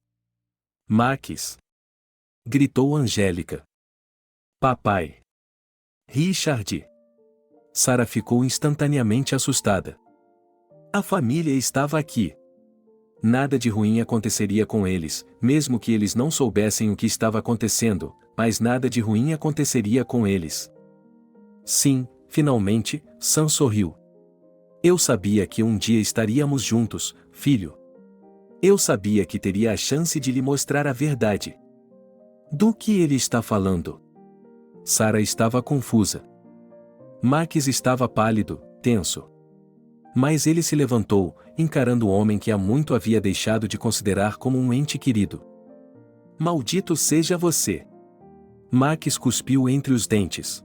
Max! Gritou Angélica. Papai! Richard! Sarah ficou instantaneamente assustada. A família estava aqui. Nada de ruim aconteceria com eles, mesmo que eles não soubessem o que estava acontecendo, mas nada de ruim aconteceria com eles. Sim, finalmente, Sam sorriu. Eu sabia que um dia estaríamos juntos, filho. Eu sabia que teria a chance de lhe mostrar a verdade. Do que ele está falando? Sarah estava confusa. Max estava pálido, tenso. Mas ele se levantou, encarando o homem que há muito havia deixado de considerar como um ente querido. Maldito seja você! Max cuspiu entre os dentes.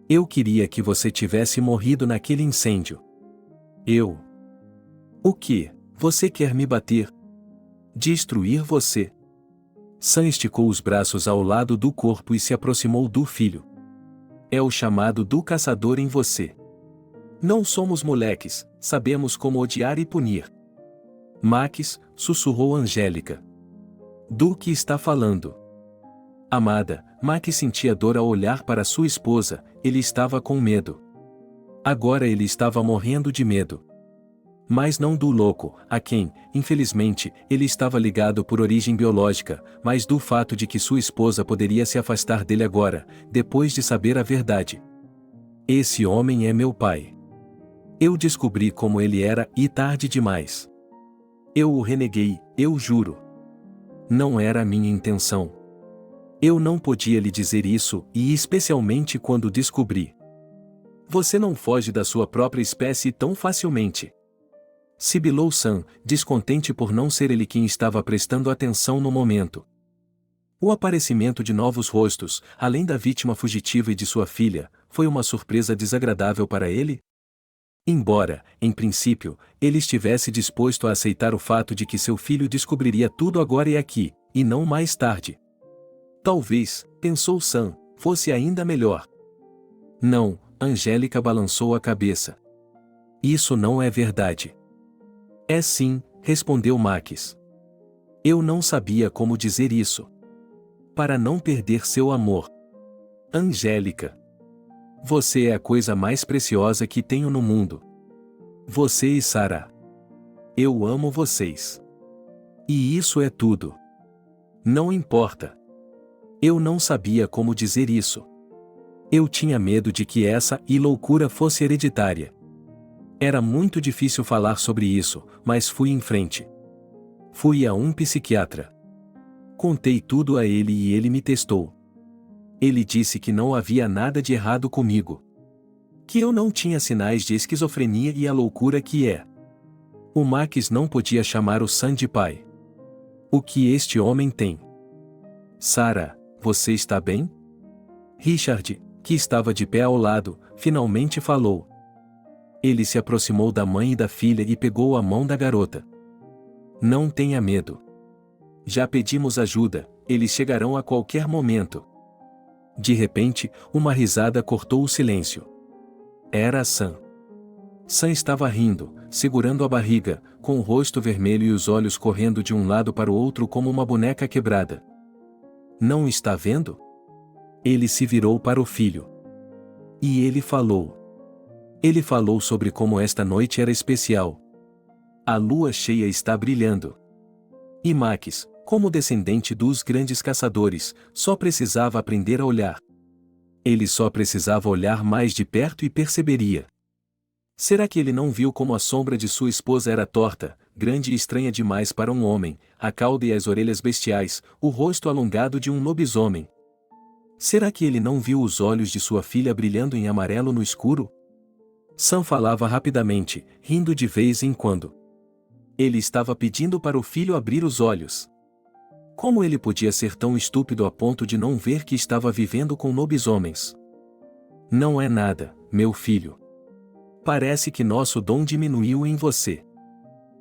Eu queria que você tivesse morrido naquele incêndio. Eu? O que? Você quer me bater? Destruir você? Sam esticou os braços ao lado do corpo e se aproximou do filho. É o chamado do caçador em você. Não somos moleques, sabemos como odiar e punir. Max, sussurrou Angélica. Do que está falando? Amada, Max sentia dor ao olhar para sua esposa, ele estava com medo. Agora ele estava morrendo de medo. Mas não do louco, a quem, infelizmente, ele estava ligado por origem biológica, mas do fato de que sua esposa poderia se afastar dele agora, depois de saber a verdade. Esse homem é meu pai. Eu descobri como ele era e tarde demais. Eu o reneguei, eu juro. Não era a minha intenção. Eu não podia lhe dizer isso, e especialmente quando descobri. Você não foge da sua própria espécie tão facilmente. Sibilou Sam, descontente por não ser ele quem estava prestando atenção no momento. O aparecimento de novos rostos, além da vítima fugitiva e de sua filha, foi uma surpresa desagradável para ele? Embora, em princípio, ele estivesse disposto a aceitar o fato de que seu filho descobriria tudo agora e aqui, e não mais tarde. Talvez, pensou Sam, fosse ainda melhor. Não, Angélica balançou a cabeça. Isso não é verdade. É sim, respondeu Max. Eu não sabia como dizer isso. Para não perder seu amor. Angélica. Você é a coisa mais preciosa que tenho no mundo. Você e Sarah. Eu amo vocês. E isso é tudo. Não importa. Eu não sabia como dizer isso. Eu tinha medo de que essa loucura fosse hereditária. Era muito difícil falar sobre isso, mas fui em frente. Fui a um psiquiatra. Contei tudo a ele e ele me testou. Ele disse que não havia nada de errado comigo. Que eu não tinha sinais de esquizofrenia e a loucura que é. O Max não podia chamar o Sam de pai. O que este homem tem? Sarah, você está bem? Richard, que estava de pé ao lado, finalmente falou. Ele se aproximou da mãe e da filha e pegou a mão da garota. Não tenha medo. Já pedimos ajuda, eles chegarão a qualquer momento. De repente, uma risada cortou o silêncio. Era Sam. Sam estava rindo, segurando a barriga, com o rosto vermelho e os olhos correndo de um lado para o outro como uma boneca quebrada. Não está vendo? Ele se virou para o filho. E ele falou. Ele falou sobre como esta noite era especial. A lua cheia está brilhando. E Maquis, como descendente dos grandes caçadores, só precisava aprender a olhar. Ele só precisava olhar mais de perto e perceberia. Será que ele não viu como a sombra de sua esposa era torta, grande e estranha demais para um homem, a cauda e as orelhas bestiais, o rosto alongado de um lobisomem? Será que ele não viu os olhos de sua filha brilhando em amarelo no escuro? Sam falava rapidamente, rindo de vez em quando. Ele estava pedindo para o filho abrir os olhos. Como ele podia ser tão estúpido a ponto de não ver que estava vivendo com lobisomens? Não é nada, meu filho. Parece que nosso dom diminuiu em você.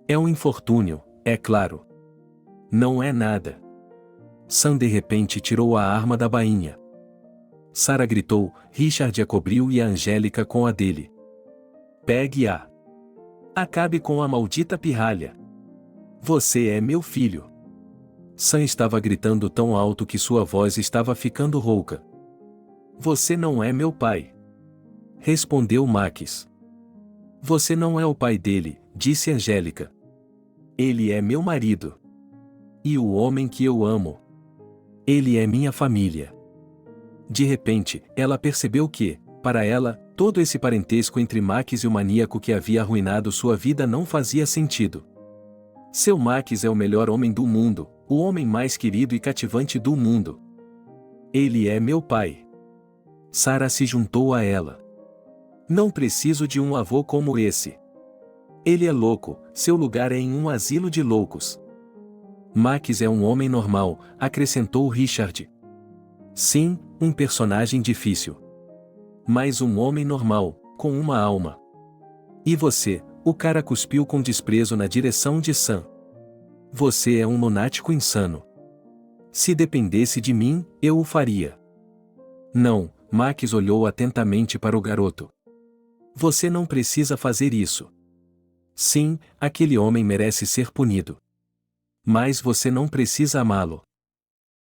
É um infortúnio, é claro. Não é nada. Sam de repente tirou a arma da bainha. Sarah gritou, Richard a cobriu e a Angélica com a dele. Pegue-a. Acabe com a maldita pirralha. Você é meu filho. Sam estava gritando tão alto que sua voz estava ficando rouca. Você não é meu pai. Respondeu Maquis. Você não é o pai dele, disse Angélica. Ele é meu marido. E o homem que eu amo. Ele é minha família. De repente, ela percebeu que, para ela, todo esse parentesco entre Maquis e o maníaco que havia arruinado sua vida não fazia sentido. Seu Maquis é o melhor homem do mundo, o homem mais querido e cativante do mundo. Ele é meu pai. Sarah se juntou a ela. Não preciso de um avô como esse. Ele é louco, seu lugar é em um asilo de loucos. Maquis é um homem normal, acrescentou Richard. Sim, um personagem difícil. Mas um homem normal, com uma alma. E você, o cara cuspiu com desprezo na direção de Sam. Você é um lunático insano. Se dependesse de mim, eu o faria. Não, Maquis olhou atentamente para o garoto. Você não precisa fazer isso. Sim, aquele homem merece ser punido. Mas você não precisa amá-lo.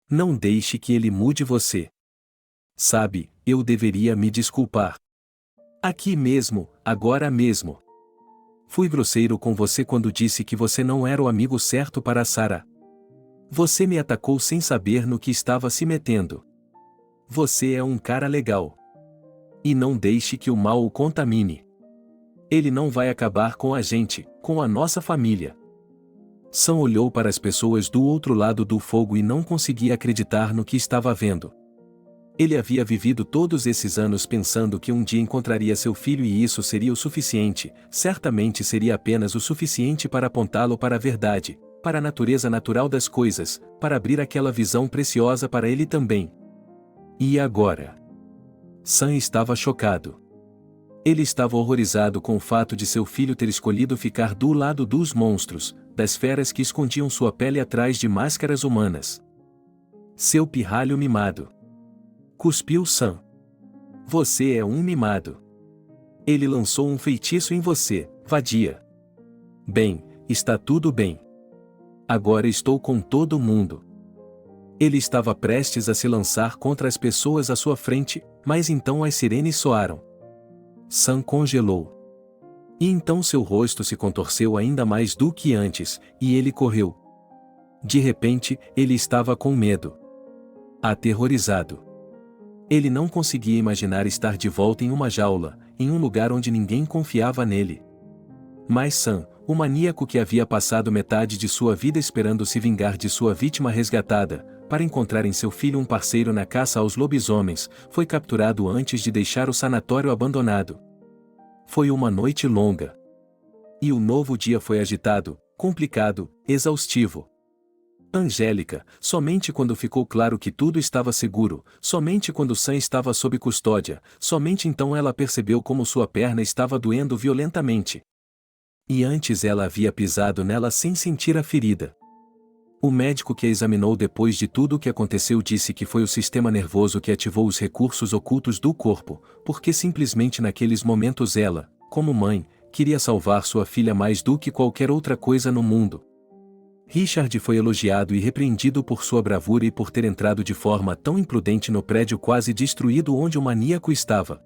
Não deixe que ele mude você. Sabe, eu deveria me desculpar. Aqui mesmo, agora mesmo. Fui grosseiro com você quando disse que você não era o amigo certo para Sarah. Você me atacou sem saber no que estava se metendo. Você é um cara legal. E não deixe que o mal o contamine. Ele não vai acabar com a gente, com a nossa família. Sam olhou para as pessoas do outro lado do fogo e não conseguia acreditar no que estava vendo. Ele havia vivido todos esses anos pensando que um dia encontraria seu filho e isso seria o suficiente, certamente seria apenas o suficiente para apontá-lo para a verdade, para a natureza natural das coisas, para abrir aquela visão preciosa para ele também. E agora? Sam estava chocado. Ele estava horrorizado com o fato de seu filho ter escolhido ficar do lado dos monstros, das feras que escondiam sua pele atrás de máscaras humanas. Seu pirralho mimado. Cuspiu Sam. Você é um mimado. Ele lançou um feitiço em você, vadia. Bem, está tudo bem. Agora estou com todo mundo. Ele estava prestes a se lançar contra as pessoas à sua frente, mas então as sirenes soaram. Sam congelou. E então seu rosto se contorceu ainda mais do que antes, e ele correu. De repente, ele estava com medo. Aterrorizado. Ele não conseguia imaginar estar de volta em uma jaula, em um lugar onde ninguém confiava nele. Mas Sam, o maníaco que havia passado metade de sua vida esperando se vingar de sua vítima resgatada, para encontrar em seu filho um parceiro na caça aos lobisomens, foi capturado antes de deixar o sanatório abandonado. Foi uma noite longa. E o novo dia foi agitado, complicado, exaustivo. Angélica, somente quando ficou claro que tudo estava seguro, somente quando Sam estava sob custódia, somente então ela percebeu como sua perna estava doendo violentamente. E antes ela havia pisado nela sem sentir a ferida. O médico que a examinou depois de tudo o que aconteceu disse que foi o sistema nervoso que ativou os recursos ocultos do corpo, porque simplesmente naqueles momentos ela, como mãe, queria salvar sua filha mais do que qualquer outra coisa no mundo. Richard foi elogiado e repreendido por sua bravura e por ter entrado de forma tão imprudente no prédio quase destruído onde o maníaco estava.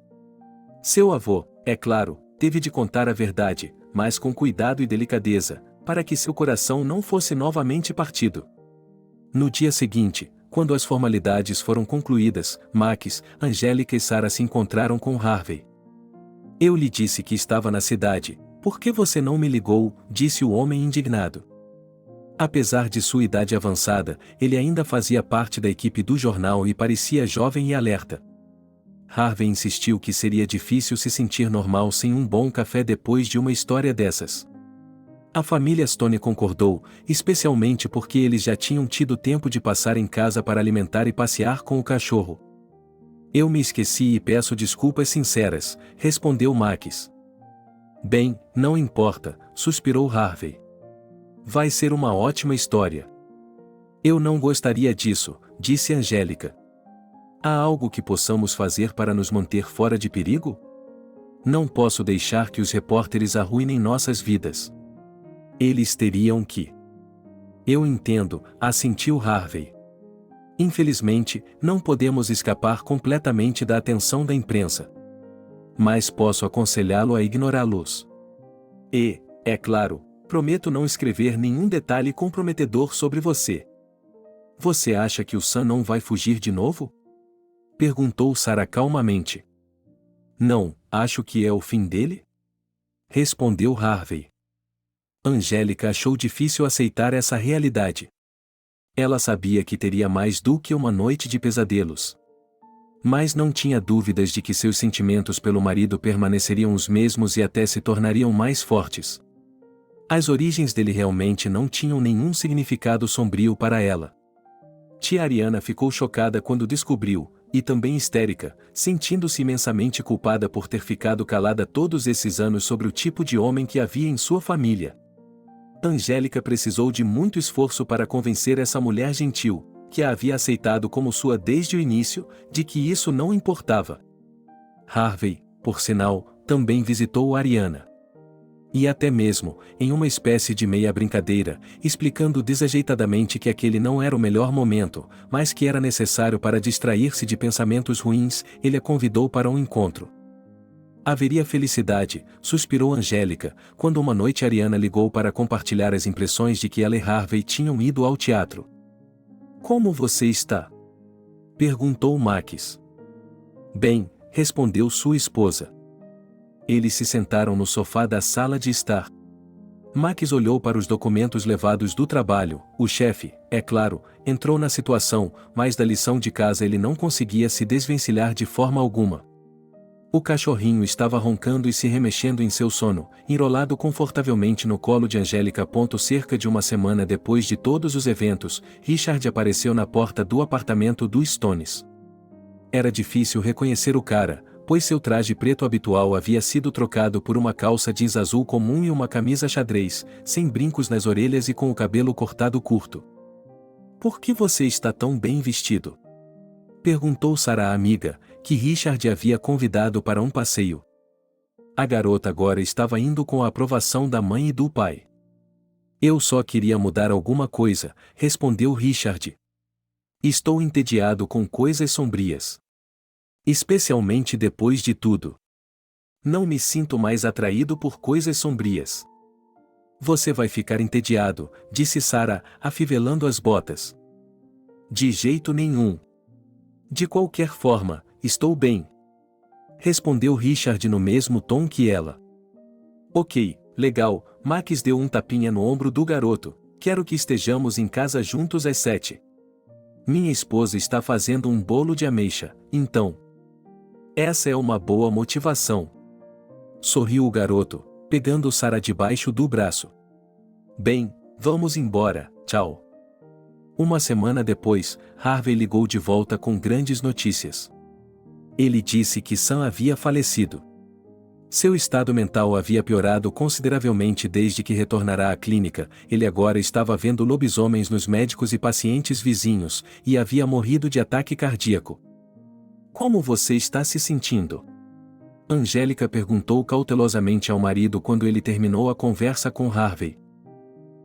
Seu avô, é claro, teve de contar a verdade, mas com cuidado e delicadeza, para que seu coração não fosse novamente partido. No dia seguinte, quando as formalidades foram concluídas, Max, Angélica e Sarah se encontraram com Harvey. Eu lhe disse que estava na cidade. Por que você não me ligou? Disse o homem indignado. Apesar de sua idade avançada, ele ainda fazia parte da equipe do jornal e parecia jovem e alerta. Harvey insistiu que seria difícil se sentir normal sem um bom café depois de uma história dessas. A família Stone concordou, especialmente porque eles já tinham tido tempo de passar em casa para alimentar e passear com o cachorro. Eu me esqueci e peço desculpas sinceras, respondeu Max. Bem, não importa, suspirou Harvey. Vai ser uma ótima história. Eu não gostaria disso, disse Angélica. Há algo que possamos fazer para nos manter fora de perigo? Não posso deixar que os repórteres arruinem nossas vidas. Eles teriam que. Eu entendo, assentiu Harvey. Infelizmente, não podemos escapar completamente da atenção da imprensa. Mas posso aconselhá-lo a ignorá-los. E, é claro, prometo não escrever nenhum detalhe comprometedor sobre você. Você acha que o Sam não vai fugir de novo? Perguntou Sarah calmamente. Não, acho que é o fim dele? Respondeu Harvey. Angélica achou difícil aceitar essa realidade. Ela sabia que teria mais do que uma noite de pesadelos. Mas não tinha dúvidas de que seus sentimentos pelo marido permaneceriam os mesmos e até se tornariam mais fortes. As origens dele realmente não tinham nenhum significado sombrio para ela. Tia Ariana ficou chocada quando descobriu, e também histérica, sentindo-se imensamente culpada por ter ficado calada todos esses anos sobre o tipo de homem que havia em sua família. Angélica precisou de muito esforço para convencer essa mulher gentil, que a havia aceitado como sua desde o início, de que isso não importava. Harvey, por sinal, também visitou Ariana. E até mesmo, em uma espécie de meia brincadeira, explicando desajeitadamente que aquele não era o melhor momento, mas que era necessário para distrair-se de pensamentos ruins, ele a convidou para um encontro. Haveria felicidade, suspirou Angélica, quando uma noite Ariana ligou para compartilhar as impressões de que ela e Harvey tinham ido ao teatro. Como você está? Perguntou Max. Bem, respondeu sua esposa. Eles se sentaram no sofá da sala de estar. Max olhou para os documentos levados do trabalho. O chefe, é claro, entrou na situação, mas da lição de casa ele não conseguia se desvencilhar de forma alguma. O cachorrinho estava roncando e se remexendo em seu sono, enrolado confortavelmente no colo de Angélica. Cerca de uma semana depois de todos os eventos, Richard apareceu na porta do apartamento dos Stones. Era difícil reconhecer o cara, pois seu traje preto habitual havia sido trocado por uma calça jeans azul comum e uma camisa xadrez, sem brincos nas orelhas e com o cabelo cortado curto. Por que você está tão bem vestido? Perguntou Sarah à amiga, que Richard havia convidado para um passeio. A garota agora estava indo com a aprovação da mãe e do pai. Eu só queria mudar alguma coisa, respondeu Richard. Estou entediado com coisas sombrias. Especialmente depois de tudo. Não me sinto mais atraído por coisas sombrias. Você vai ficar entediado, disse Sarah, afivelando as botas. De jeito nenhum. De qualquer forma, estou bem. Respondeu Richard no mesmo tom que ela. Ok, legal, Max deu um tapinha no ombro do garoto. Quero que estejamos em casa juntos às 7. Minha esposa está fazendo um bolo de ameixa, então. Essa é uma boa motivação. Sorriu o garoto, pegando Sarah debaixo do braço. Bem, vamos embora, tchau. Uma semana depois, Harvey ligou de volta com grandes notícias. Ele disse que Sam havia falecido. Seu estado mental havia piorado consideravelmente desde que retornara à clínica. Ele agora estava vendo lobisomens nos médicos e pacientes vizinhos, e havia morrido de ataque cardíaco. Como você está se sentindo? Angélica perguntou cautelosamente ao marido quando ele terminou a conversa com Harvey.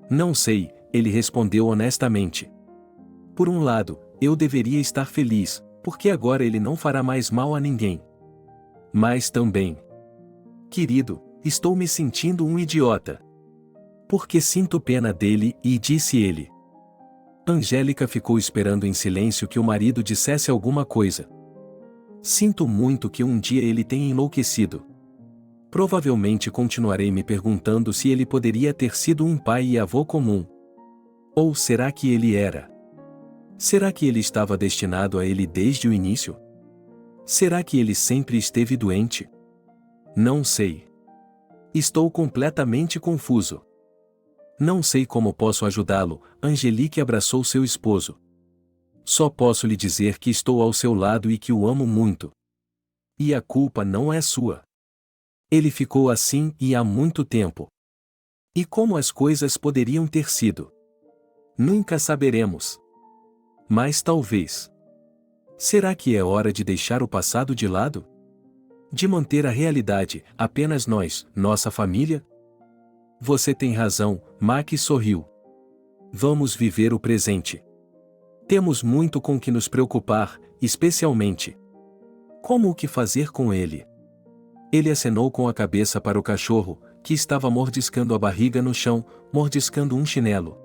Não sei, Ele respondeu honestamente. Por um lado, eu deveria estar feliz, porque agora ele não fará mais mal a ninguém. Mas também, querido, estou me sentindo um idiota. Porque sinto pena dele, e disse ele. Angélica ficou esperando em silêncio que o marido dissesse alguma coisa. Sinto muito que um dia ele tenha enlouquecido. Provavelmente continuarei me perguntando se ele poderia ter sido um pai e avô comum. Ou será que ele era? Será que ele estava destinado a ele desde o início? Será que ele sempre esteve doente? Não sei. Estou completamente confuso. Não sei como posso ajudá-lo. Angelique abraçou seu esposo. Só posso lhe dizer que estou ao seu lado e que o amo muito. E a culpa não é sua. Ele ficou assim e há muito tempo. E como as coisas poderiam ter sido? Nunca saberemos. Mas talvez. Será que é hora de deixar o passado de lado? De manter a realidade, apenas nós, nossa família? Você tem razão, Mac sorriu. Vamos viver o presente. Temos muito com que nos preocupar, especialmente. Como o que fazer com ele? Ele acenou com a cabeça para o cachorro, que estava mordiscando a barriga no chão, mordiscando um chinelo.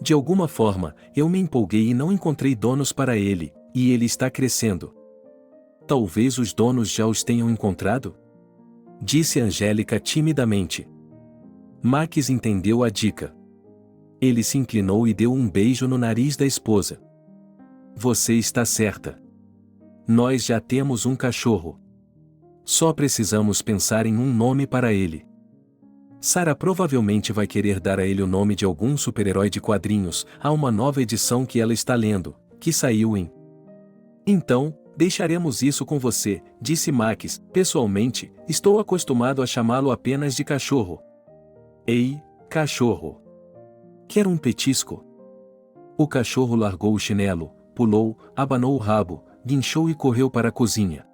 De alguma forma, eu me empolguei e não encontrei donos para ele, e ele está crescendo. Talvez os donos já os tenham encontrado? Disse Angélica timidamente. Max entendeu a dica. Ele se inclinou e deu um beijo no nariz da esposa. Você está certa. Nós já temos um cachorro. Só precisamos pensar em um nome para ele. Sarah provavelmente vai querer dar a ele o nome de algum super-herói de quadrinhos. Há uma nova edição que ela está lendo, que saiu em. Então, deixaremos isso com você, disse Max. Pessoalmente, estou acostumado a chamá-lo apenas de cachorro. Ei, cachorro. Quer um petisco? O cachorro largou o chinelo, pulou, abanou o rabo, guinchou e correu para a cozinha.